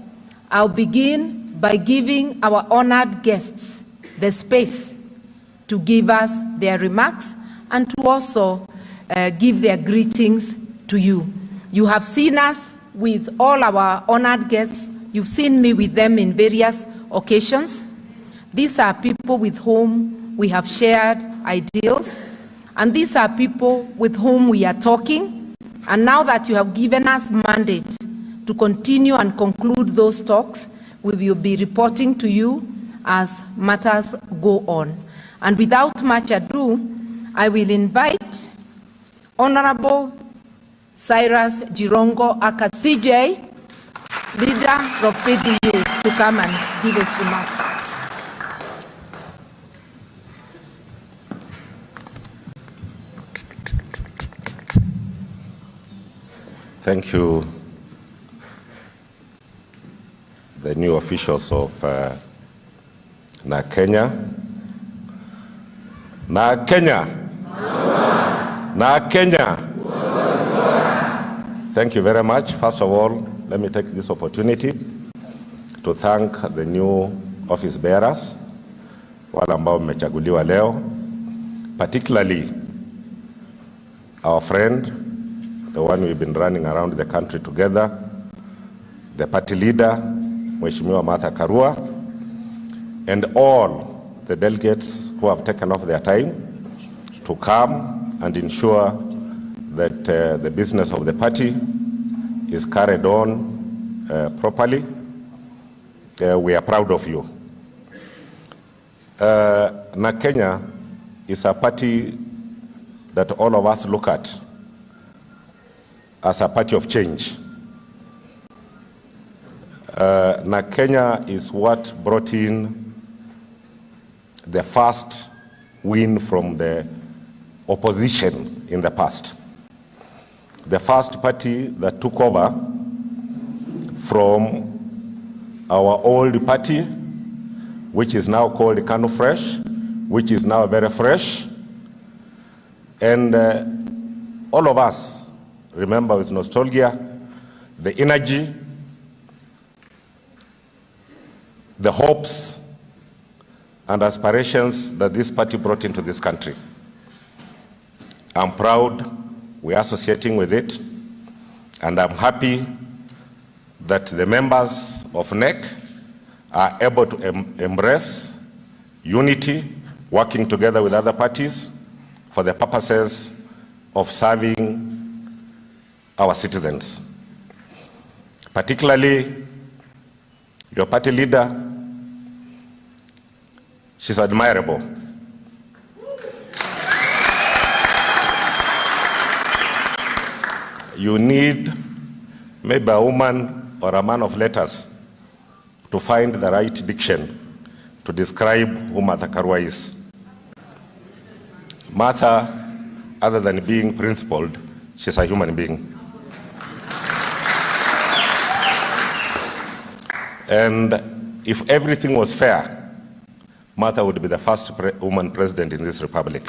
I'll begin by giving our honored guests the space to give us their remarks and to also give their greetings to you. You have seen us with all our honored guests. You've seen me with them in various occasions. These are people with whom we have shared ideals, and these are people with whom we are talking. And now that you have given us mandate to continue and conclude those talks, we will be reporting to you as matters go on. And without much ado, I will invite Honorable Cyrus Jirongo aka CJ, leader of PDU, to come and give his remarks. Thank you, the new officials of Narc Kenya. Narc Kenya. Narc Kenya. Thank you very much. First of all, let me take this opportunity to thank the new office bearers, wale ambao mmechaguliwa leo, particularly our friend, the one we've been running around the country together, the party leader, Mheshimiwa Martha Karua, and all the delegates who have taken off their time to come and ensure that the business of the party is carried on properly. We are proud of you. Narc Kenya is a party that all of us look at as a party of change. Narc Kenya is what brought in the first win from the opposition in the past. The first party that took over from our old party, which is now called Kanu Fresh, which is now very fresh. And all of us remember with nostalgia the energy, the hopes and aspirations that this party brought into this country. I'm proud we're associating with it, and I'm happy that the members of NEC are able to embrace unity, working together with other parties for the purposes of serving our citizens. Particularly your party leader, she's admirable. You need maybe a woman or a man of letters to find the right diction to describe who Martha Karua is. Martha, other than being principled, she's a human being. And if everything was fair, Martha would be the first woman president in this republic.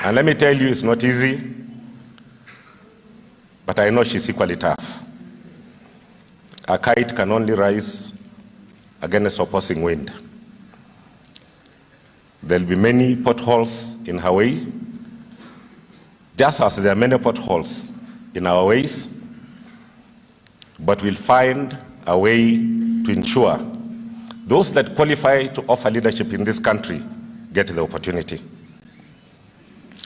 And let me tell you, it's not easy, but I know she's equally tough. A kite can only rise against opposing wind. There'll be many potholes in her way, just as there are many potholes in our ways, but we'll find a way to ensure those that qualify to offer leadership in this country get the opportunity.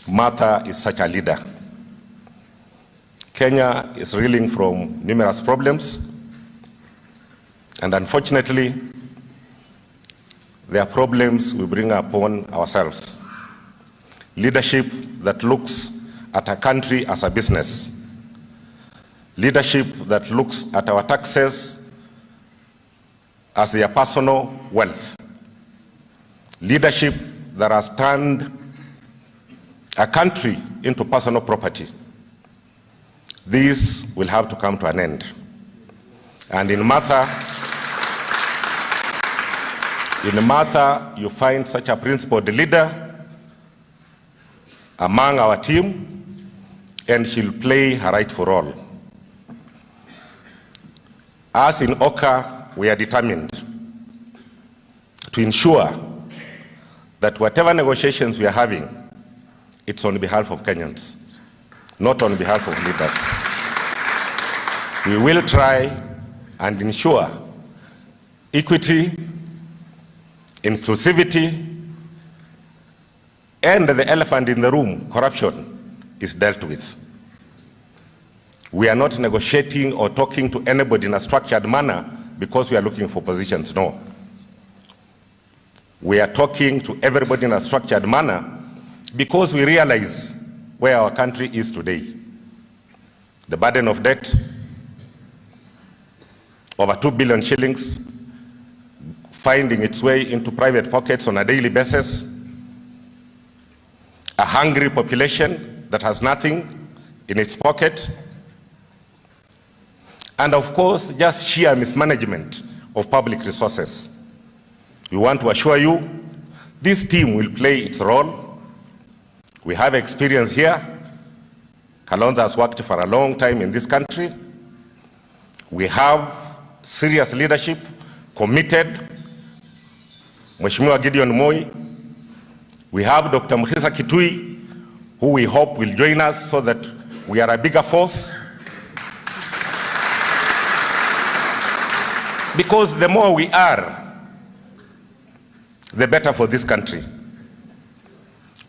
Martha is such a leader. Kenya is reeling from numerous problems, and unfortunately, there are problems we bring upon ourselves. Leadership that looks at a country as a business. Leadership that looks at our taxes as their personal wealth. Leadership that has turned a country into personal property. This will have to come to an end. And in Martha, you find such a principled leader among our team, and she'll play her right for all. As in Oka, we are determined to ensure that whatever negotiations we are having, it's on behalf of Kenyans, not on behalf of leaders. We will try and ensure equity, inclusivity, and the elephant in the room, corruption, is dealt with. We are not negotiating or talking to anybody in a structured manner because we are looking for positions, no. We are talking to everybody in a structured manner because we realize where our country is today. The burden of debt, over 2 billion shillings, finding its way into private pockets on a daily basis, a hungry population that has nothing in its pocket, and of course, just sheer mismanagement of public resources. We want to assure you, this team will play its role. We have experience here. Kalonzo has worked for a long time in this country. We have serious leadership, committed. Mheshimiwa Gideon Moi. We have Dr. Mkhisa Kitui, who we hope will join us so that we are a bigger force. Because the more we are, the better for this country.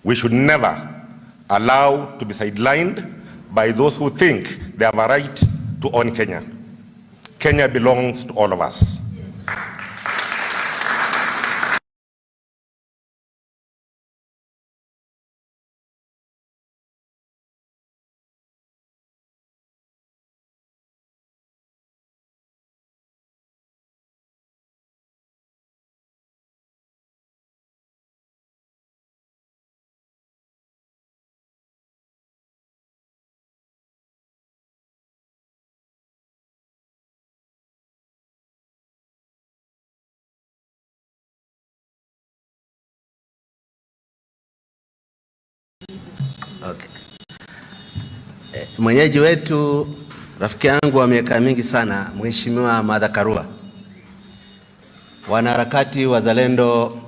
We should never allow to be sidelined by those who think they have a right to own Kenya. Kenya belongs to all of us. Okay. Mwenyeji wetu, rafiki yangu wa miaka mingi sana, Mheshimiwa Martha Karua, wanaharakati wazalendo,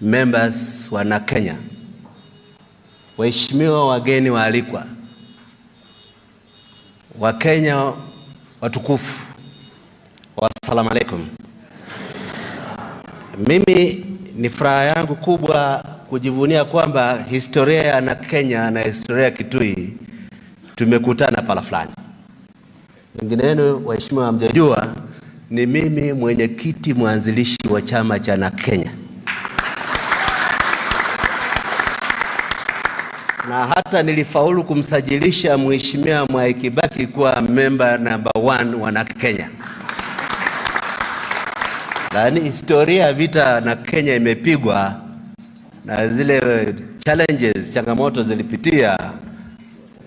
members wana Kenya, waheshimiwa wageni waalikwa, wa Kenya watukufu, wassalamu alaikum. Mimi ni furaha yangu kubwa kujivunia kwamba historia na Kenya na historia Kitui tumekutana pala fulani. Wengine wenu waheshimiwa mjajua, ni mimi mwenyekiti mwanzilishi wa chama cha na Kenya. Na hata nilifaulu kumsajilisha Mheshimiwa Mwai Kibaki kuwa member number 1 wa na Kenya. Lakini historia ya vita na Kenya imepigwa na zile challenges, changamoto zilipitia,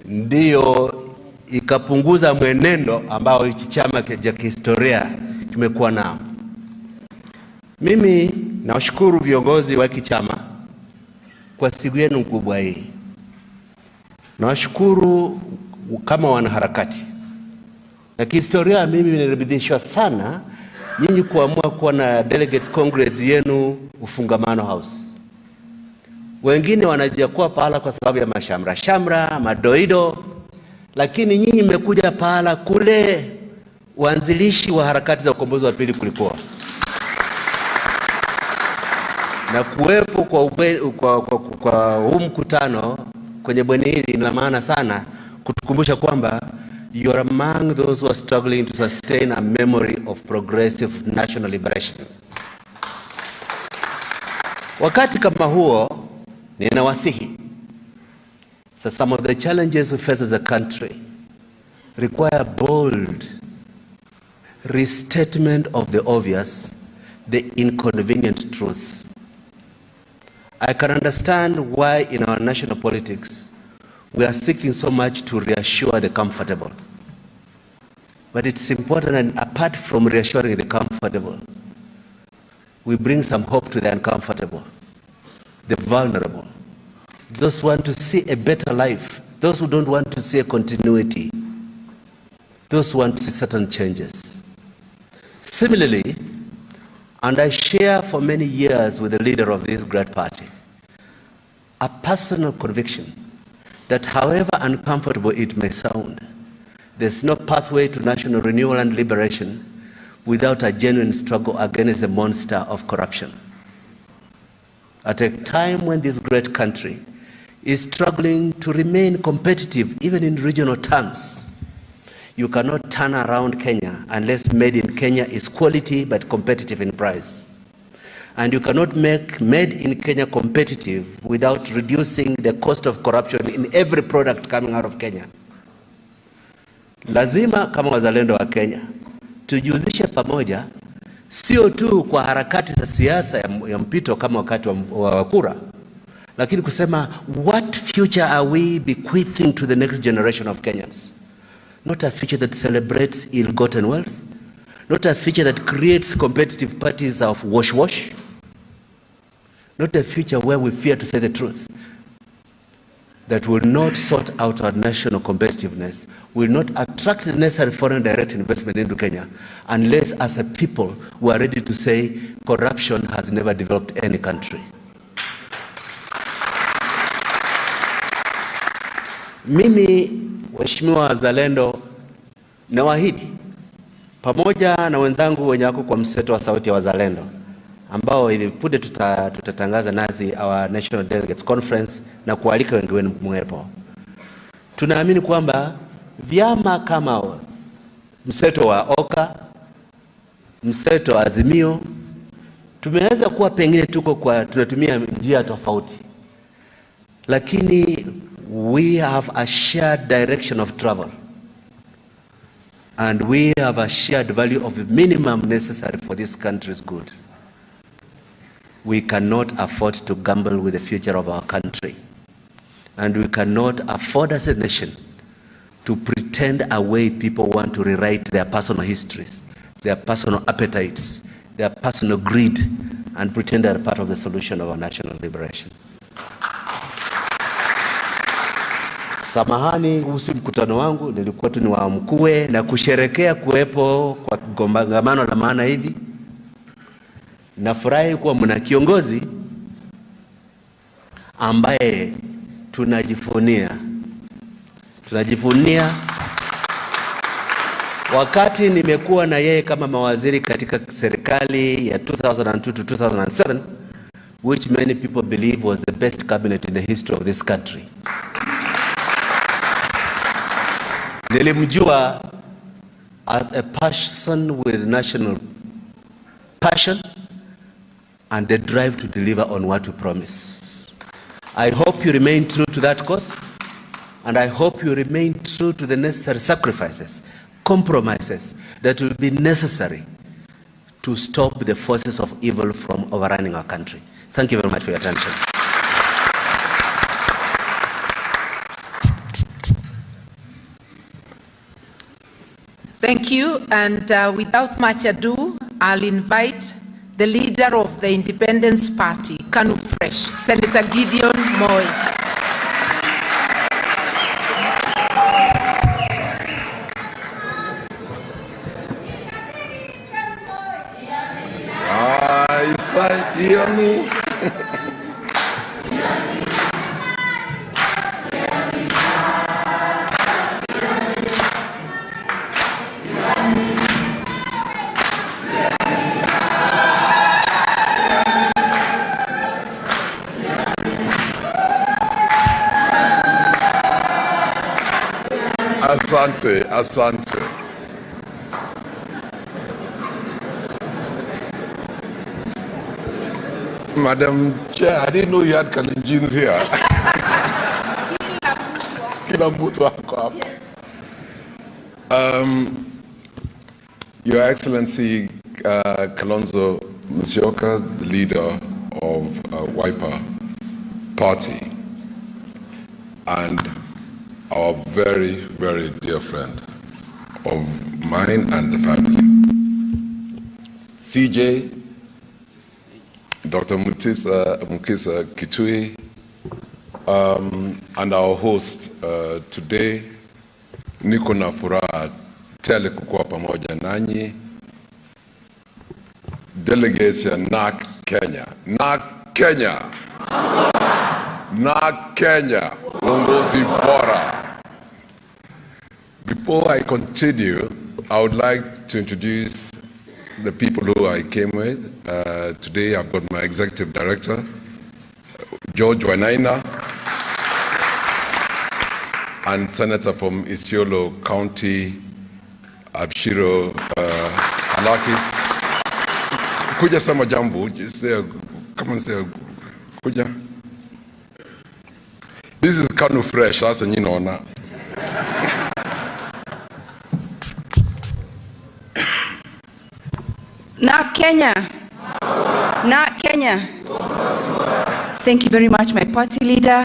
ndiyo ikapunguza mwenendo ambao hichi chama cha kihistoria kimekuwa nao. Mimi nawashukuru viongozi wa hiki chama kwa siku yenu kubwa hii. Nawashukuru kama wanaharakati. Na kihistoria mimi nimeridhishwa sana nyinyi kuamua kuwa na Delegates Congress yenu Ufungamano House. Wengine wanajiakuwa pahala kwa sababu ya mashamra, madoido, lakini nyinyi mmekuja pahala kule uanzilishi wa harakati za ukombozi wa pili kulikuwa. Na kuwepo kwa huu mkutano kwenye bweni hili ina maana sana kutukumbusha kwamba you are among those who are struggling to sustain a memory of progressive national liberation. Wakati kama huo, ninawasihi, so some of the challenges we face as a country require bold restatement of the obvious, the inconvenient truth. I can understand why in our national politics we are seeking so much to reassure the comfortable. But it's important, and apart from reassuring the comfortable, we bring some hope to the uncomfortable, the vulnerable, those who want to see a better life, those who don't want to see a continuity, those who want to see certain changes. Similarly, and I share for many years with the leader of this great party, a personal conviction that however uncomfortable it may sound, there's no pathway to national renewal and liberation without a genuine struggle against the monster of corruption. At a time when this great country is struggling to remain competitive even in regional terms, you cannot turn around Kenya unless made in Kenya is quality but competitive in price. And you cannot make made in Kenya competitive without reducing the cost of corruption in every product coming out of Kenya. Lazima kama wazalendo wa Kenya tujihusishe pamoja, sio tu kwa harakati za siasa ya mpito kama wakati wa kura, lakini kusema what future are we bequeathing to the next generation of Kenyans? Not a future that celebrates ill-gotten wealth, not a future that creates competitive parties of wash-wash, not a future where we fear to say the truth, that will not sort out our national competitiveness, will not attract the necessary foreign direct investment into Kenya, unless as a people we are ready to say corruption has never developed any country. Mimi, waheshimiwa wazalendo, nawaahidi pamoja na wenzangu wenye wako kwa mseto wa sauti ya wazalendo, ambao ili punde tutatangaza nazi our National Delegates Conference na kualika wengi wenu mwepo. Tunaamini kwamba vyama kama mseto wa Oka, mseto wa Azimio, tumeweza kuwa pengine tunatumia njia tofauti, lakini we have a shared direction of travel, and we have a shared value of the minimum necessary for this country's good. We cannot afford to gamble with the future of our country, and we cannot afford as a nation to pretend away people want to rewrite their personal histories, their personal appetites, their personal greed, and pretend they're part of the solution of our national liberation. Samahani kuhusu mkutano wangu, nilikuwa tu ni wa mkue na kusherekea kuwepo kwa kongamano la maana hivi. Nafurahi kuwa mna kiongozi ambaye tunajivunia. Wakati nimekuwa na yeye kama mawaziri katika serikali ya 2002 to 2007, which many people believe was the best cabinet in the history of this country. Nilimjua as a person with national passion and the drive to deliver on what we promise. I hope you remain true to that cause, and I hope you remain true to the necessary sacrifices, compromises that will be necessary to stop the forces of evil from overrunning our country. Thank you very much for your attention. Thank you, and without much ado, I'll invite the leader of the Independence Party, KANU Fresh, Senator Gideon Moi. Asante. Madam Chair, I didn't know you had Kalenjins here. Kila mtu wako hapa. Your Excellency Kalonzo Musyoka, the leader of Wiper party and our very, very dear friend of mine and the family. CJ, Dr. Mukisa Kitui, and our host today, niko na furaha tele kukuwa pamoja nanyi, delegates ya Narc Kenya. Narc Kenya! Narc Kenya! Uongozi bora! Before I continue, I would like to introduce the people who I came with. Today I've got my Executive Director, George Wainaina, and Senator from Isiolo County, Abshiro Halaki. Kuja sama jambo, come and say, kuja. This is Kanu fresh, that's a na. Narc Kenya. Narc Kenya. Thank you very much, my party leader,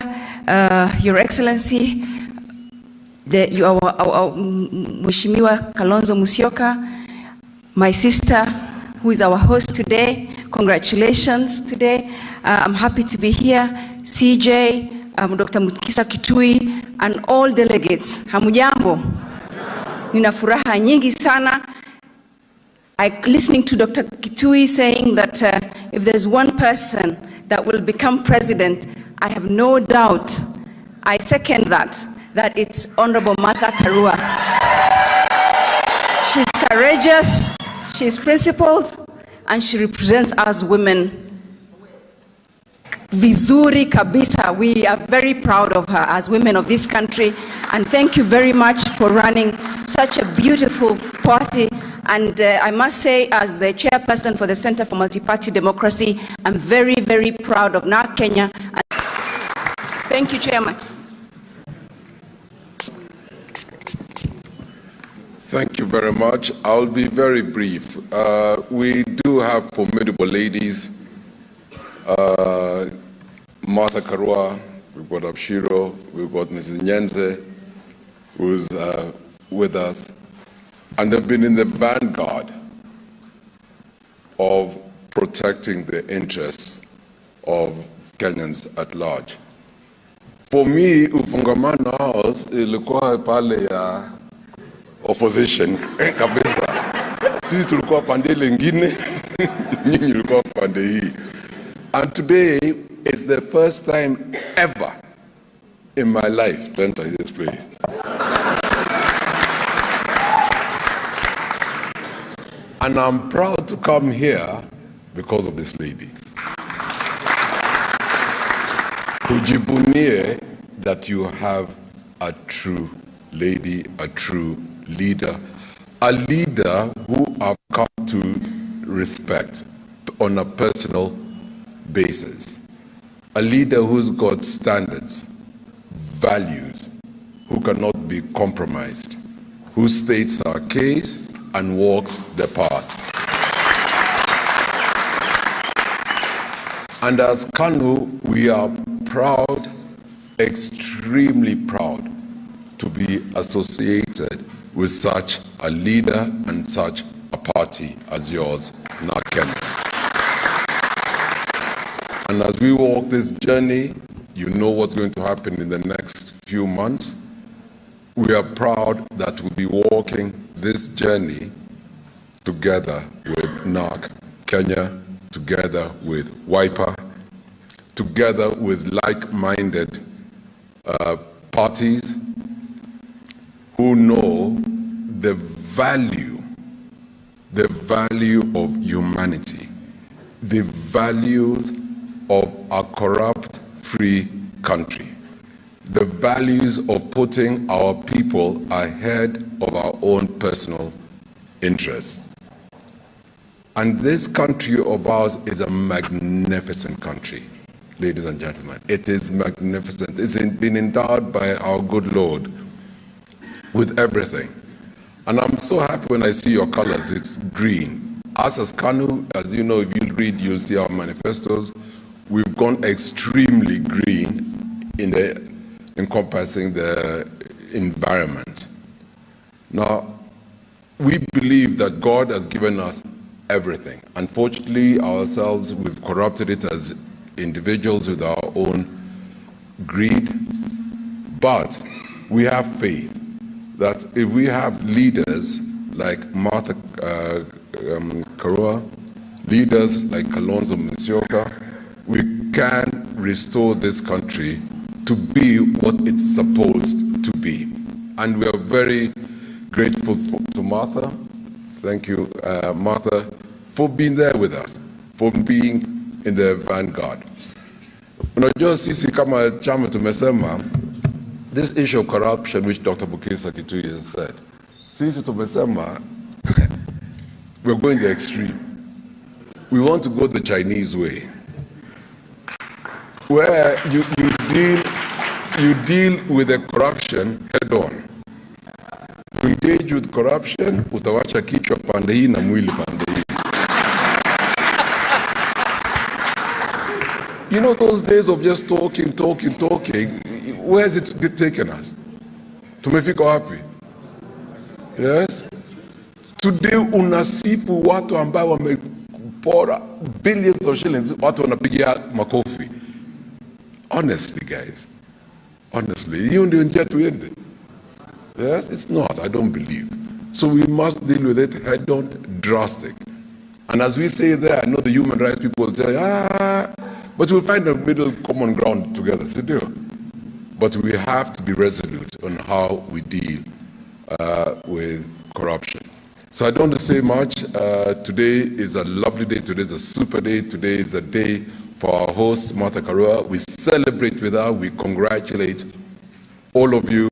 Your Excellency, our Mheshimiwa Kalonzo Musyoka, my sister, who is our host today. Congratulations today. I'm happy to be here. CJ, Dr. Mukisa Kitui, and all delegates. Hamujambo. Nina furaha nyingi sana. Listening to Dr. Kitui saying that if there's one person that will become president, I have no doubt, I second that it's Honorable Martha Karua. She's courageous, she's principled, and she represents us women vizuri kabisa. We are very proud of her as women of this country, and thank you very much for running such a beautiful party. And I must say, as the chairperson for the Center for Multi-Party Democracy, I'm very, very proud of Narc Kenya. Thank you, Chairman. Thank you very much. I'll be very brief. We do have formidable ladies. Martha Karua, we've got Abshiro, we've got Mrs. Nyenze, who's with us. And they've been in the vanguard of protecting the interests of Kenyans at large. For me, ufungamano house ilikuwa pale ya opposition kabisa. Sisi tulikuwa pande lingine, nyinyi tulikuwa pande hii. And today is the first time ever in my life to enter this place. And I'm proud to come here because of this lady. Kujivunie that you have a true lady, a true leader, a leader who I've come to respect on a personal basis, a leader who's got standards, values, who cannot be compromised, who states her case and walks the path. And as KANU, we are proud, extremely proud, to be associated with such a leader and such a party as yours, Narc Kenya. And as we walk this journey, you know what's going to happen in the next few months. We are proud that we'll be walking this journey together with Narc Kenya, together with Wiper, together with like-minded parties who know the value of humanity, the values of a corrupt, free country, the values of putting our people ahead of our own personal interests. And this country of ours is a magnificent country, ladies and gentlemen. It is magnificent. It's been endowed by our good Lord with everything. And I'm so happy when I see your colors. It's green. Us as KANU, as you know, if you read, you'll see our manifestos. we've gone extremely green in encompassing the environment. Now, we believe that God has given us everything. Unfortunately, ourselves, we've corrupted it as individuals with our own greed. But we have faith that if we have leaders like Martha Karua, leaders like Kalonzo Musyoka, we can restore this country to be what it's supposed to be. And we are very grateful to Martha. Thank you, Martha, for being there with us, for being in the vanguard. Unajua sisi kama chama tumesema, this issue of corruption, which Dr. Bukisa Kitui has said, sisi tumesema, we're going the extreme. We want to go the Chinese way, where you deal with the corruption head on. To engage with corruption, utawacha kichwa pande hii na mwili pande hii. You know those days of just talking, where has it taken us? Tumefika wapi? Yes? Today unasifu watu ambao wamepora billions of shillings, watu wanapigia makofi. Honestly, guys, honestly, hiyo ndio njia tuende. Yes, it's not, I don't believe. So we must deal with it head on, drastic. And as we say there, I know the human rights people will say, but we'll find a middle common ground together. So but we have to be resolute on how we deal with corruption. So I don't want to say much. Today is a lovely day. Today is a super day. Today is a day for our host, Martha Karua. We celebrate with her. We congratulate all of you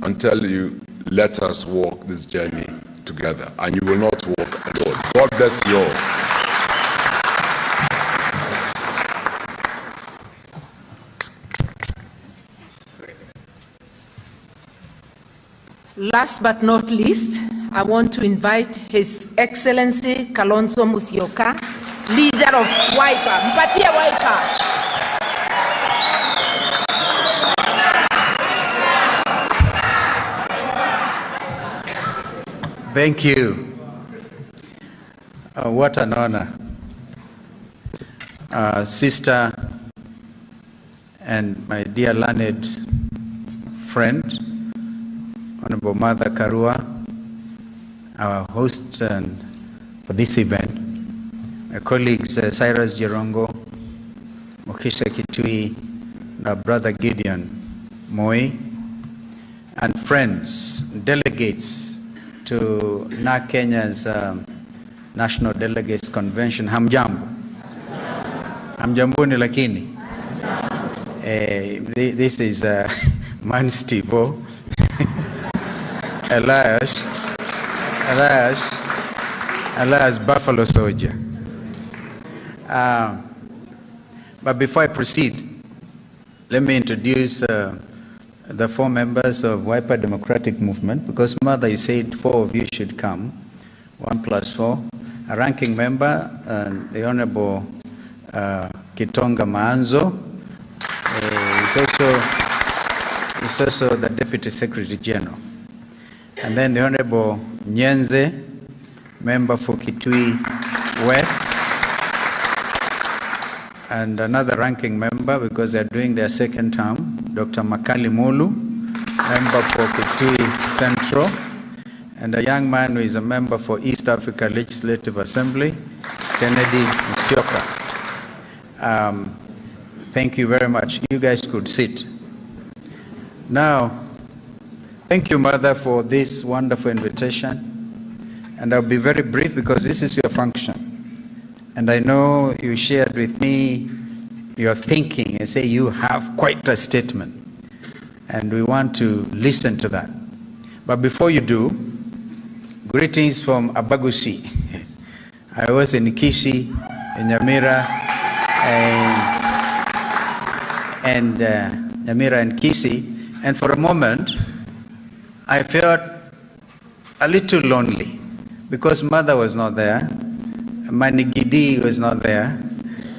and tell you, let us walk this journey together. And you will not walk alone. God bless you all. Last but not least, I want to invite His Excellency Kalonzo Musyoka, leader of Wiper. Mpatie Wiper. Thank you. What an honor. Sister and my dear learned friend, Honorable Martha Karua, our host for this event, my colleagues Cyrus Jirongo, Mokisa Kitui, and our brother Gideon Moi, and friends, delegates to Narc Kenya's National Delegates Convention. Hamjambo. Hamjamboni lakini. This is Man Stivo. Elias Buffalo Soldier. But before I proceed, let me introduce the 4 members of Wiper Democratic Movement, because Mother, you said 4 of you should come, 1 + 4. A ranking member, the Honorable Kitonga Maanzo, is also the Deputy Secretary General. And then the Honorable Nyenze, member for Kitui West, and another ranking member, because they're doing their 2nd term, Dr. Makali Mulu, member for Kitui Central, and a young man who is a member for East Africa Legislative Assembly, Kennedy Musyoka. Thank you very much. You guys could sit. Now, thank you, Mother, for this wonderful invitation. And I'll be very brief because this is your function. And I know you shared with me your thinking and say you have quite a statement. And we want to listen to that. But before you do, greetings from Abagusi. I was in Kishi, in Nyamira, and Nyamira and Kishi. And for a moment, I felt a little lonely because Mother was not there, Manigidi was not there,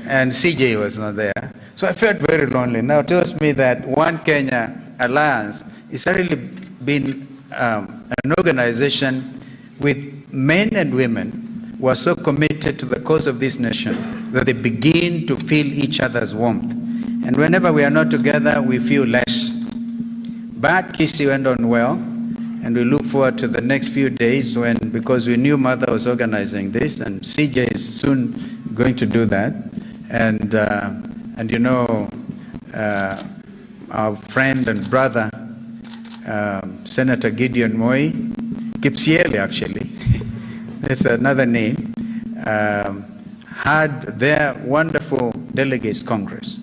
and CJ was not there. So I felt very lonely. Now it tells me that One Kenya Alliance is really been an organization with men and women who are so committed to the cause of this nation that they begin to feel each other's warmth. And whenever we are not together, we feel less. But Kisi went on well, and we look forward to the next few days when, because we knew Mother was organizing this, and CJ is soon going to do that. And you know, our friend and brother, Senator Gideon Moi, Kipsiele actually, that's another name, had their wonderful delegates congress.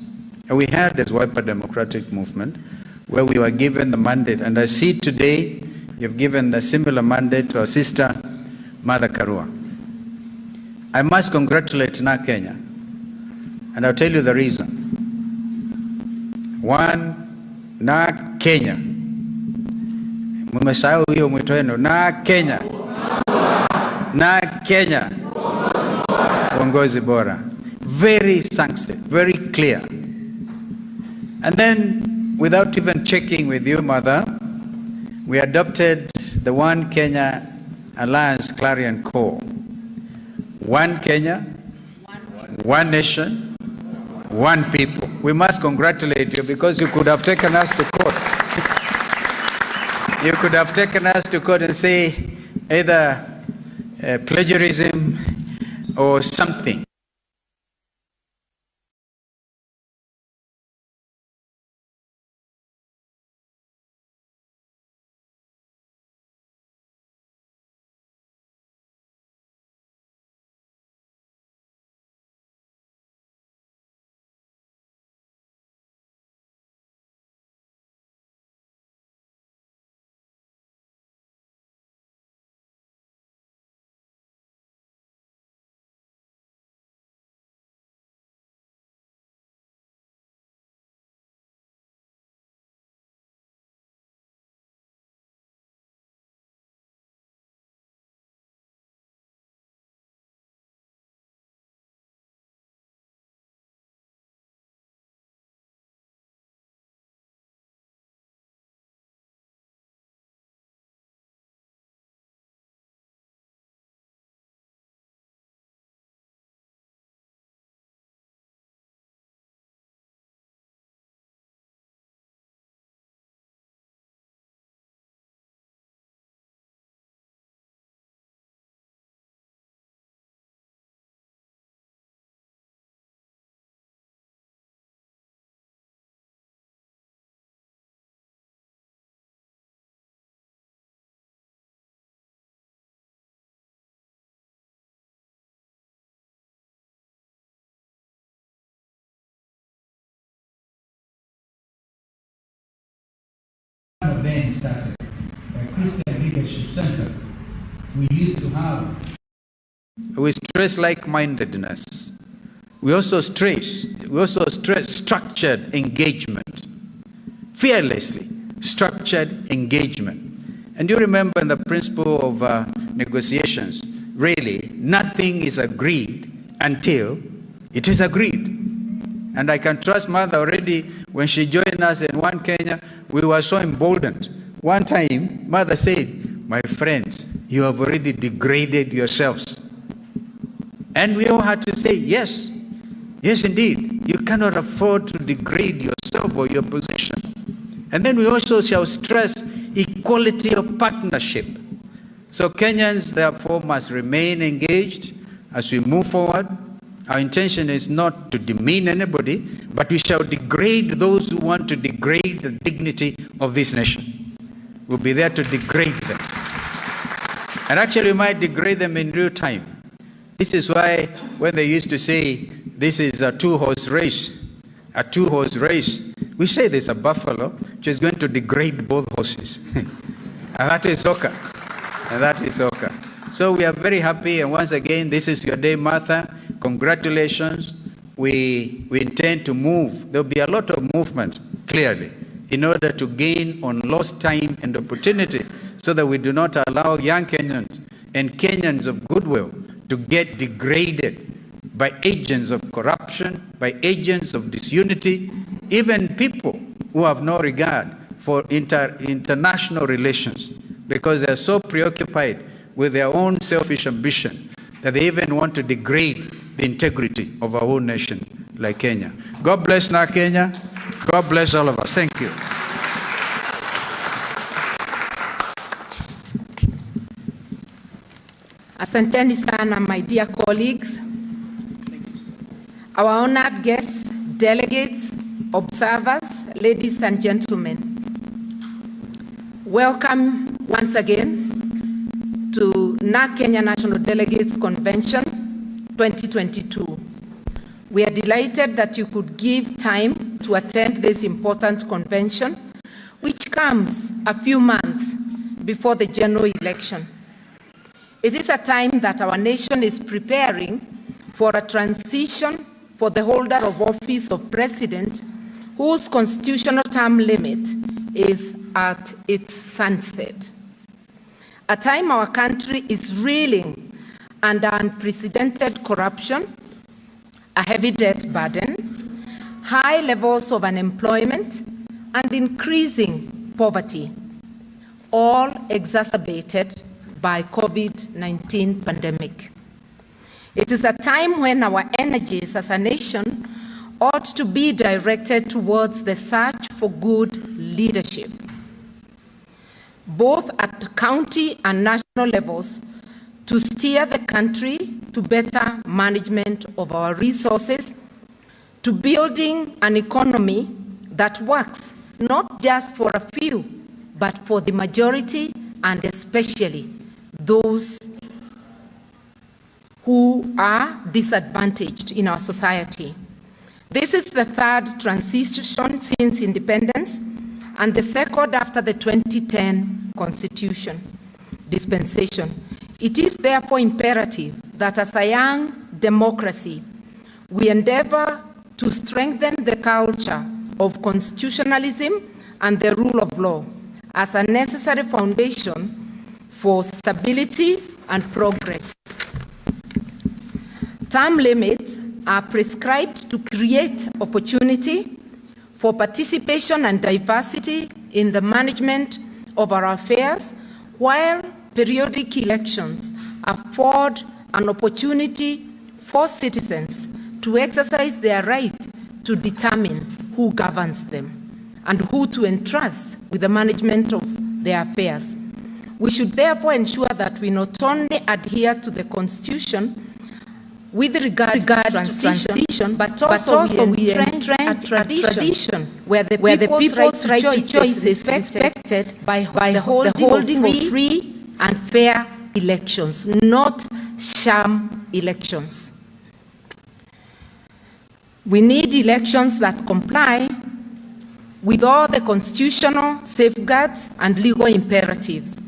And we had this Wiper Democratic Movement where we were given the mandate. And I see today you've given a similar mandate to our sister, Mother Karua. I must congratulate Narc Kenya. And I'll tell you the reason. One, Narc Kenya. Mumesahau hiyo mwito wenu. Narc Kenya. Narc Kenya. Uongozi bora. Very succinct, very clear. And then, without even checking with you, Mother, we adopted the One Kenya Alliance Clarion Call. One Kenya, one nation, one people. We must congratulate you because you could have taken us to court. You could have taken us to court and say either plagiarism or something. Then started a Christian Leadership Center. We used to have. We stress like-mindedness. We also stress structured engagement. Fearlessly structured engagement. And you remember in the principle of negotiations, really, nothing is agreed until it is agreed. And I can trust Mother already, when she joined us in One Kenya, we were so emboldened. One time, Mother said, my friends, you have already degraded yourselves. And we all had to say, yes, yes indeed. You cannot afford to degrade yourself or your position. And then we also shall stress equality of partnership. So Kenyans, therefore, must remain engaged as we move forward. Our intention is not to demean anybody, but we shall degrade those who want to degrade the dignity of this nation. We'll be there to degrade them. And actually, we might degrade them in real time. This is why when they used to say, this is a two-horse race, we say there's a buffalo which is going to degrade both horses. And that is soccer. And that is soccer. So we are very happy, and once again, this is your day, Martha. Congratulations. We intend to move. There'll be a lot of movement, clearly, in order to gain on lost time and opportunity, so that we do not allow young Kenyans and Kenyans of goodwill to get degraded by agents of corruption, by agents of disunity, even people who have no regard for international relations, because they are so preoccupied with their own selfish ambition that they even want to degrade the integrity of our own nation, like Kenya. God bless Narc Kenya. God bless all of us. Thank you. Asanteni sana, my dear colleagues, our honored guests, delegates, observers, ladies and gentlemen. Welcome once again to Narc Kenya National Delegates Convention 2022. We are delighted that you could give time to attend this important convention, which comes a few months before the general election. It is a time that our nation is preparing for a transition for the holder of office of president, whose constitutional term limit is at its sunset. A time our country is reeling under unprecedented corruption, a heavy debt burden, high levels of unemployment, and increasing poverty, all exacerbated by COVID-19 pandemic. It is a time when our energies as a nation ought to be directed towards the search for good leadership, both at county and national levels, to steer the country to better management of our resources, to building an economy that works not just for a few, but for the majority, and especially those who are disadvantaged in our society. This is the third transition since independence and the second after the 2010 Constitution dispensation. It is therefore imperative that as a young democracy, we endeavor to strengthen the culture of constitutionalism and the rule of law as a necessary foundation for stability and progress. Term limits are prescribed to create opportunity for participation and diversity in the management of our affairs, while periodic elections afford an opportunity for citizens to exercise their right to determine who governs them and who to entrust with the management of their affairs. We should therefore ensure that we not only adhere to the Constitution with regard to transition, but also we entrench a tradition where the people's right to choice is respected by holding of free and fair elections, not sham elections. We need elections that comply with all the constitutional safeguards and legal imperatives.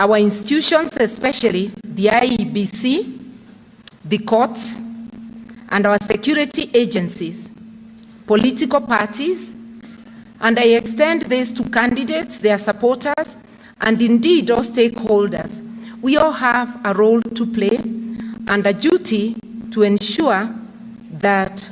Our institutions, especially the IEBC, the courts, and our security agencies, political parties, and I extend this to candidates, their supporters, and indeed all stakeholders. We all have a role to play and a duty to ensure that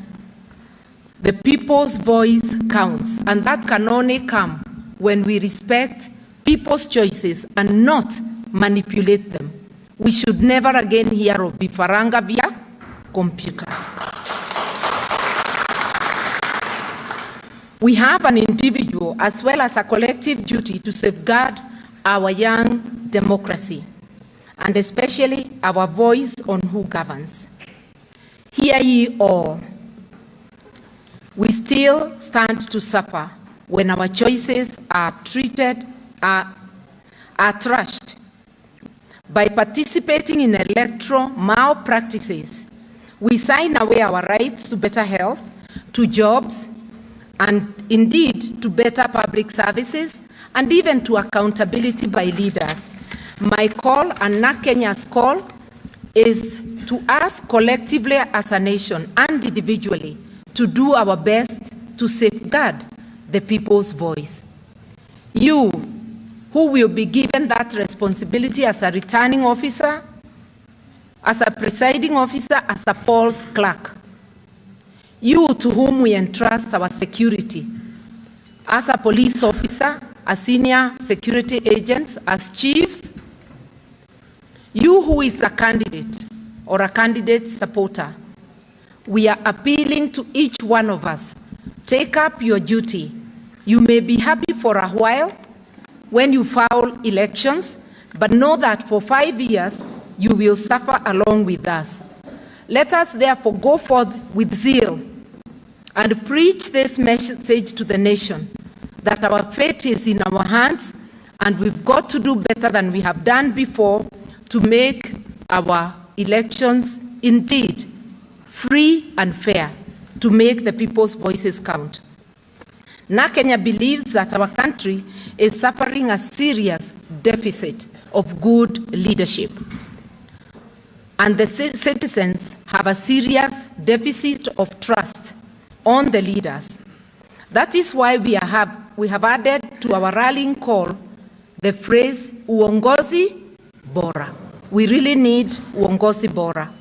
the people's voice counts, and that can only come when we respect people's choices and not manipulate them. We should never again hear of vifaranga via computer. We have an individual as well as a collective duty to safeguard our young democracy, and especially our voice on who governs. Hear ye all. We still stand to suffer when our choices are trashed. By participating in electoral malpractices, we sign away our rights to better health, to jobs, and indeed to better public services, and even to accountability by leaders. My call, and Narc Kenya's call, is to us collectively as a nation and individually to do our best to safeguard the people's voice. You, who will be given that responsibility as a returning officer, as a presiding officer, as a polls clerk, you to whom we entrust our security, as a police officer, as senior security agents, as chiefs, you who is a candidate or a candidate supporter, we are appealing to each one of us. Take up your duty. You may be happy for a while when you foul elections, but know that for 5 years you will suffer along with us. Let us therefore go forth with zeal and preach this message to the nation, that our fate is in our hands and we've got to do better than we have done before to make our elections indeed free and fair, to make the people's voices count. Now Kenya believes that our country is suffering a serious deficit of good leadership, and the citizens have a serious deficit of trust on the leaders. That is why we have added to our rallying call the phrase uongozi bora. We really need uongozi bora.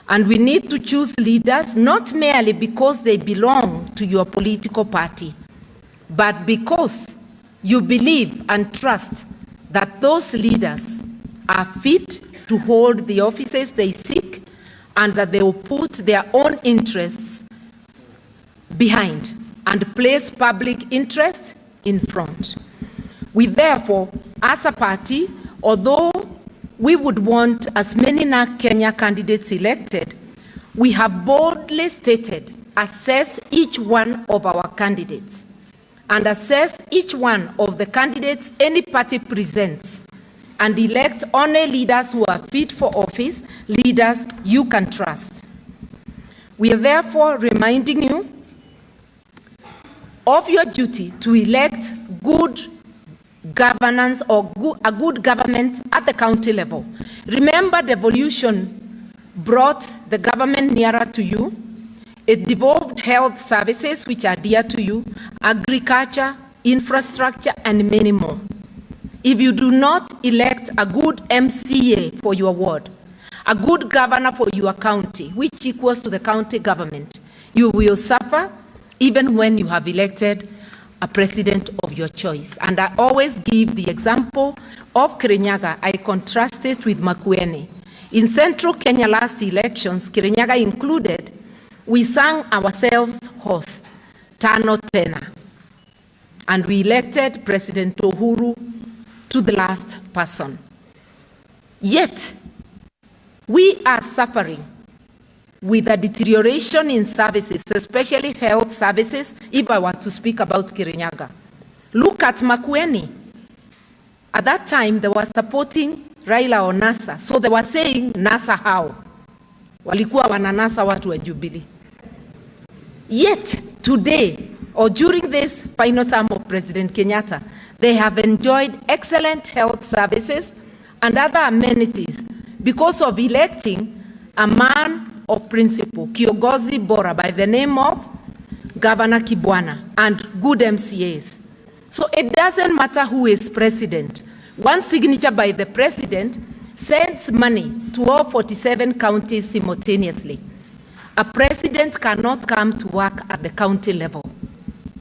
And we need to choose leaders not merely because they belong to your political party, but because you believe and trust that those leaders are fit to hold the offices they seek and that they will put their own interests behind and place public interest in front. We therefore, as a party, although we would want as many Narc Kenya candidates elected, we have boldly stated, assess each one of our candidates and assess each one of the candidates any party presents and elect only leaders who are fit for office, leaders you can trust. We are therefore reminding you of your duty to elect good governance or a good government at the county level. Remember, devolution brought the government nearer to you. It devolved health services which are dear to you, agriculture, infrastructure, and many more. If you do not elect a good MCA for your ward, a good governor for your county, which equals to the county government, you will suffer even when you have elected a president of your choice. And I always give the example of Kirinyaga. I contrast it with Makueni. In Central Kenya last elections, Kirinyaga included, we sang ourselves hoarse, Tano Tena. And we elected President Uhuru to the last person. Yet, we are suffering with a deterioration in services, especially health services, if I were to speak about Kirinyaga. Look at Makueni. At that time, they were supporting Raila or NASA, so they were saying, NASA how? Walikuwa wananasa watu wa Jubilee. Yet, today, or during this final term of President Kenyatta, they have enjoyed excellent health services and other amenities because of electing a man of principle, Kiongozi Bora, by the name of Governor Kibwana, and good MCAs. So it doesn't matter who is president. One signature by the president sends money to all 47 counties simultaneously. A president cannot come to work at the county level.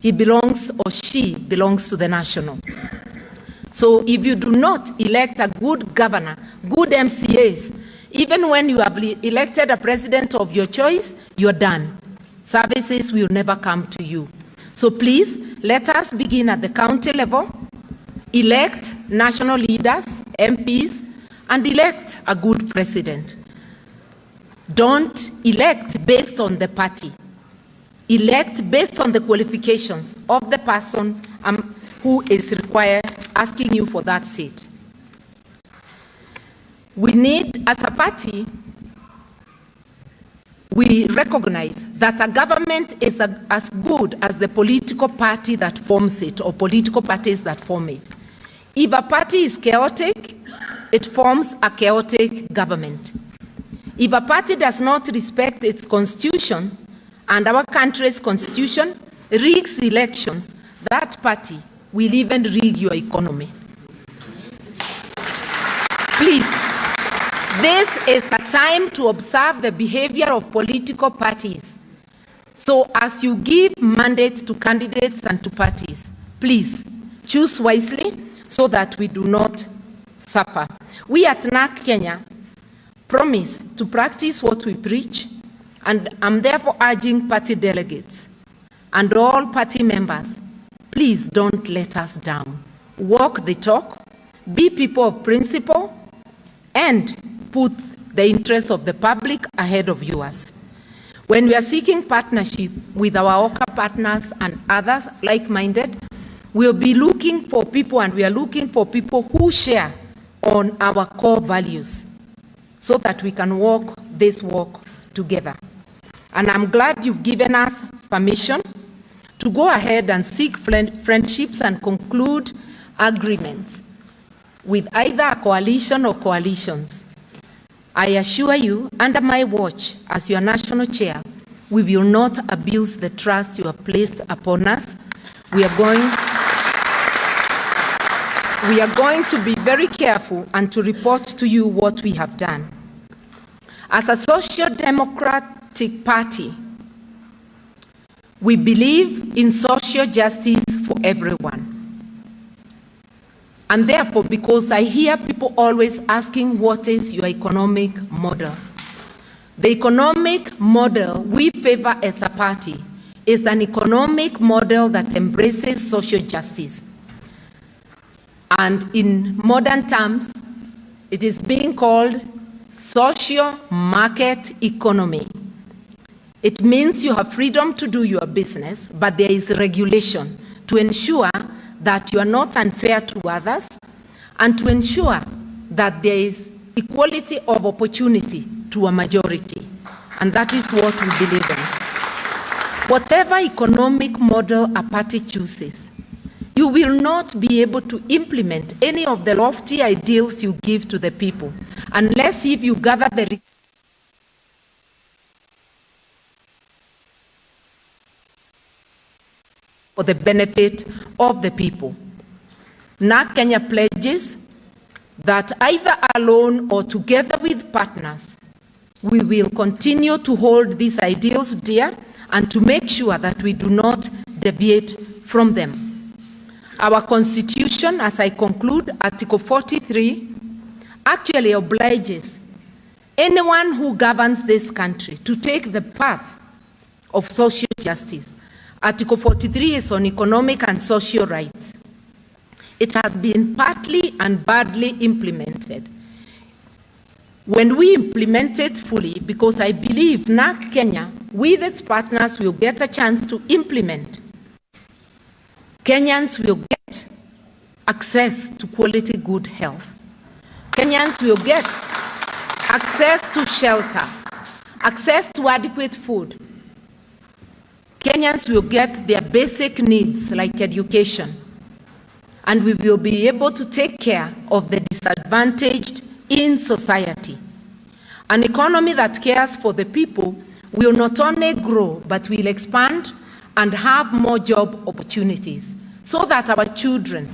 He belongs or she belongs to the national. So if you do not elect a good governor, good MCAs, even when you have elected a president of your choice, you're done. Services will never come to you. So please, let us begin at the county level, elect national leaders, MPs, and elect a good president. Don't elect based on the party. Elect based on the qualifications of the person who is required, asking you for that seat. We need, as a party, we recognize that a government is as good as the political party that forms it, or political parties that form it. If a party is chaotic, it forms a chaotic government. If a party does not respect its constitution and our country's constitution, rigs elections, that party will even rig your economy. Please, This is a time to observe the behavior of political parties. So as you give mandates to candidates and to parties, please choose wisely so that we do not suffer. We at Narc Kenya promise to practice what we preach, and I'm therefore urging party delegates and all party members, please don't let us down. Walk the talk, be people of principle, and put the interests of the public ahead of yours. When we are seeking partnership with our OCA partners and others like-minded, we'll be looking for people, and we are looking for people who share on our core values so that we can walk this walk together. And I'm glad you've given us permission to go ahead and seek friendships and conclude agreements with either a coalition or coalitions. I assure you, under my watch as your national chair, we will not abuse the trust you have placed upon us. We are going to be very careful and to report to you what we have done. As a social-democratic party, we believe in social justice for everyone. And therefore, because I hear people always asking, what is your economic model? The economic model we favor as a party is an economic model that embraces social justice. And in modern terms, it is being called social market economy. It means you have freedom to do your business, but there is regulation to ensure that you are not unfair to others, and to ensure that there is equality of opportunity to a majority. And that is what we believe in. Whatever economic model a party chooses, you will not be able to implement any of the lofty ideals you give to the people, unless if you gather the for the benefit of the people. Narc Kenya pledges that either alone or together with partners, we will continue to hold these ideals dear and to make sure that we do not deviate from them. Our Constitution, as I conclude, Article 43, actually obliges anyone who governs this country to take the path of social justice. Article 43 is on economic and social rights. It has been partly and badly implemented. When we implement it fully, because I believe Narc Kenya, with its partners, will get a chance to implement, Kenyans will get access to quality good health. Kenyans will get access to shelter, access to adequate food. Kenyans will get their basic needs like education, and we will be able to take care of the disadvantaged in society. An economy that cares for the people will not only grow, but will expand and have more job opportunities, so that our children,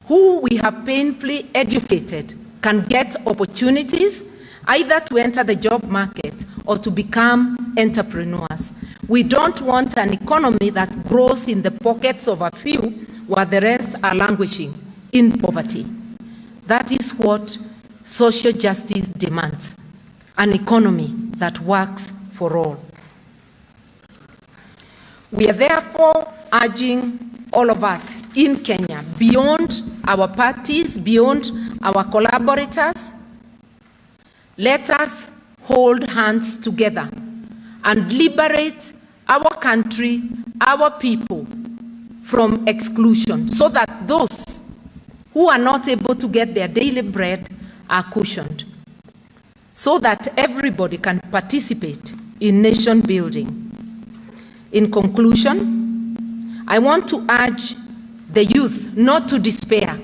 who we have painfully educated, can get opportunities either to enter the job market or to become entrepreneurs. We don't want an economy that grows in the pockets of a few while the rest are languishing in poverty. That is what social justice demands, an economy that works for all. We are therefore urging all of us in Kenya, beyond our parties, beyond our collaborators, let us hold hands together and liberate our country, our people, from exclusion, so that those who are not able to get their daily bread are cushioned, so that everybody can participate in nation building. In conclusion, I want to urge the youth not to despair.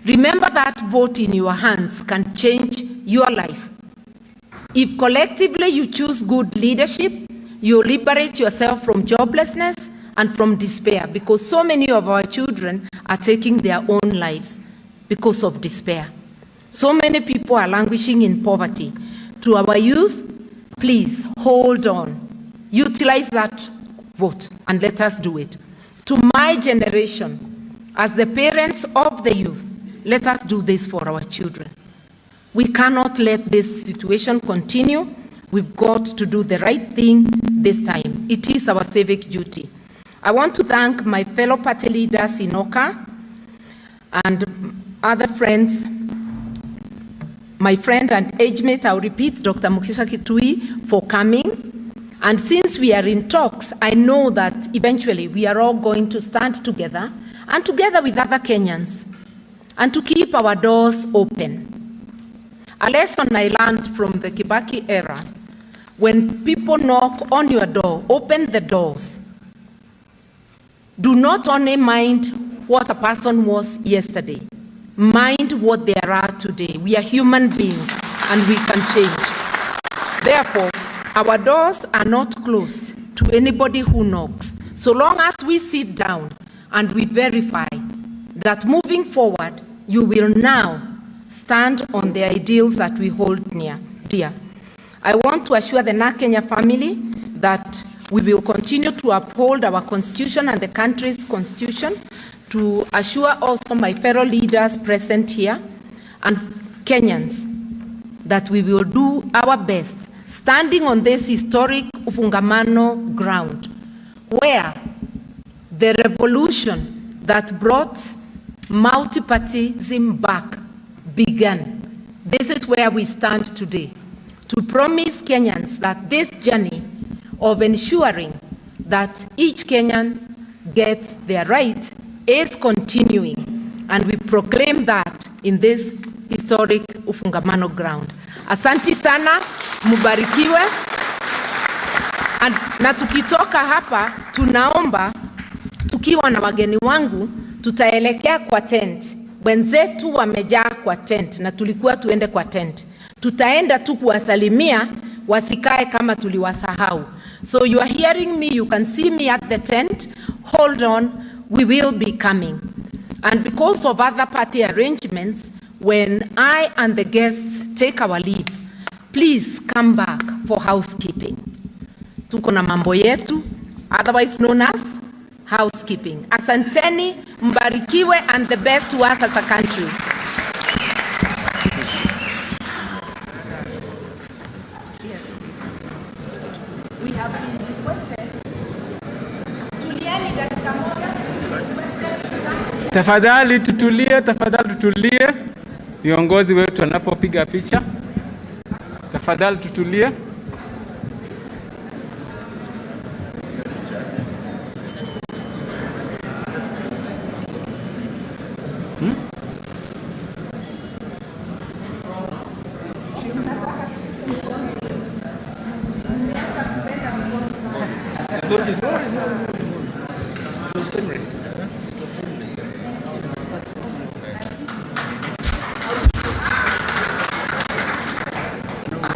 Remember that vote in your hands can change your life. If collectively you choose good leadership, you liberate yourself from joblessness and from despair, because so many of our children are taking their own lives because of despair. So many people are languishing in poverty. To our youth, please hold on. Utilize that vote and let us do it. To my generation, as the parents of the youth, let us do this for our children. We cannot let this situation continue. We've got to do the right thing this time. It is our civic duty. I want to thank my fellow party leaders in Oka and other friends. My friend and age mate, I'll repeat, Dr. Mukisha Kitui, for coming. And since we are in talks, I know that eventually we are all going to stand together and together with other Kenyans and to keep our doors open. A lesson I learned from the Kibaki era: when people knock on your door, open the doors. Do not only mind what a person was yesterday, mind what they are today. We are human beings and we can change. Therefore, our doors are not closed to anybody who knocks, so long as we sit down and we verify that moving forward, you will now stand on the ideals that we hold dear. I want to assure the Narc Kenya family that we will continue to uphold our constitution and the country's constitution, to assure also my fellow leaders present here and Kenyans that we will do our best, standing on this historic ufungamano ground, where the revolution that brought multipartyism back began. This is where we stand today, to promise Kenyans that this journey of ensuring that each Kenyan gets their right is continuing, and we proclaim that in this historic ufungamano ground. Asanti sana, mubarikiwe. Na tukitoka hapa, tunaomba tukiwa na wageni wangu, tutaelekea kwa tent. Wenzetu wamejaa kwa tent na tulikuwa tuende kwa tent. Tutaenda tu kuwasalimia, wasikae kama tuliwasahau. So you are hearing me, you can see me at the tent. Hold on, we will be coming. And because of other party arrangements, when I and the guests take our leave, please come back for housekeeping. Tuko na mambo yetu, otherwise known as housekeeping. Asanteni, mbarikiwe, and the best to us as a country. Yes. We have been requested. Tulieni dakika moja. Tafadhali tutulie. Viongozi wetu wanapopiga picha. Tafadhali tutulie.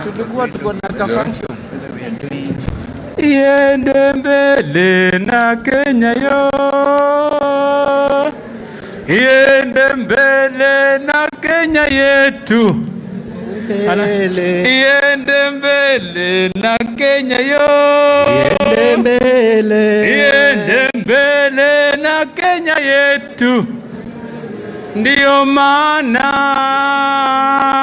Tulikuwa tuko na function. Iende mbele na Kenya yo. Iende mbele na Kenya yetu. Iende mbele na Kenya yo. Iende mbele na Kenya yetu. Ndio maana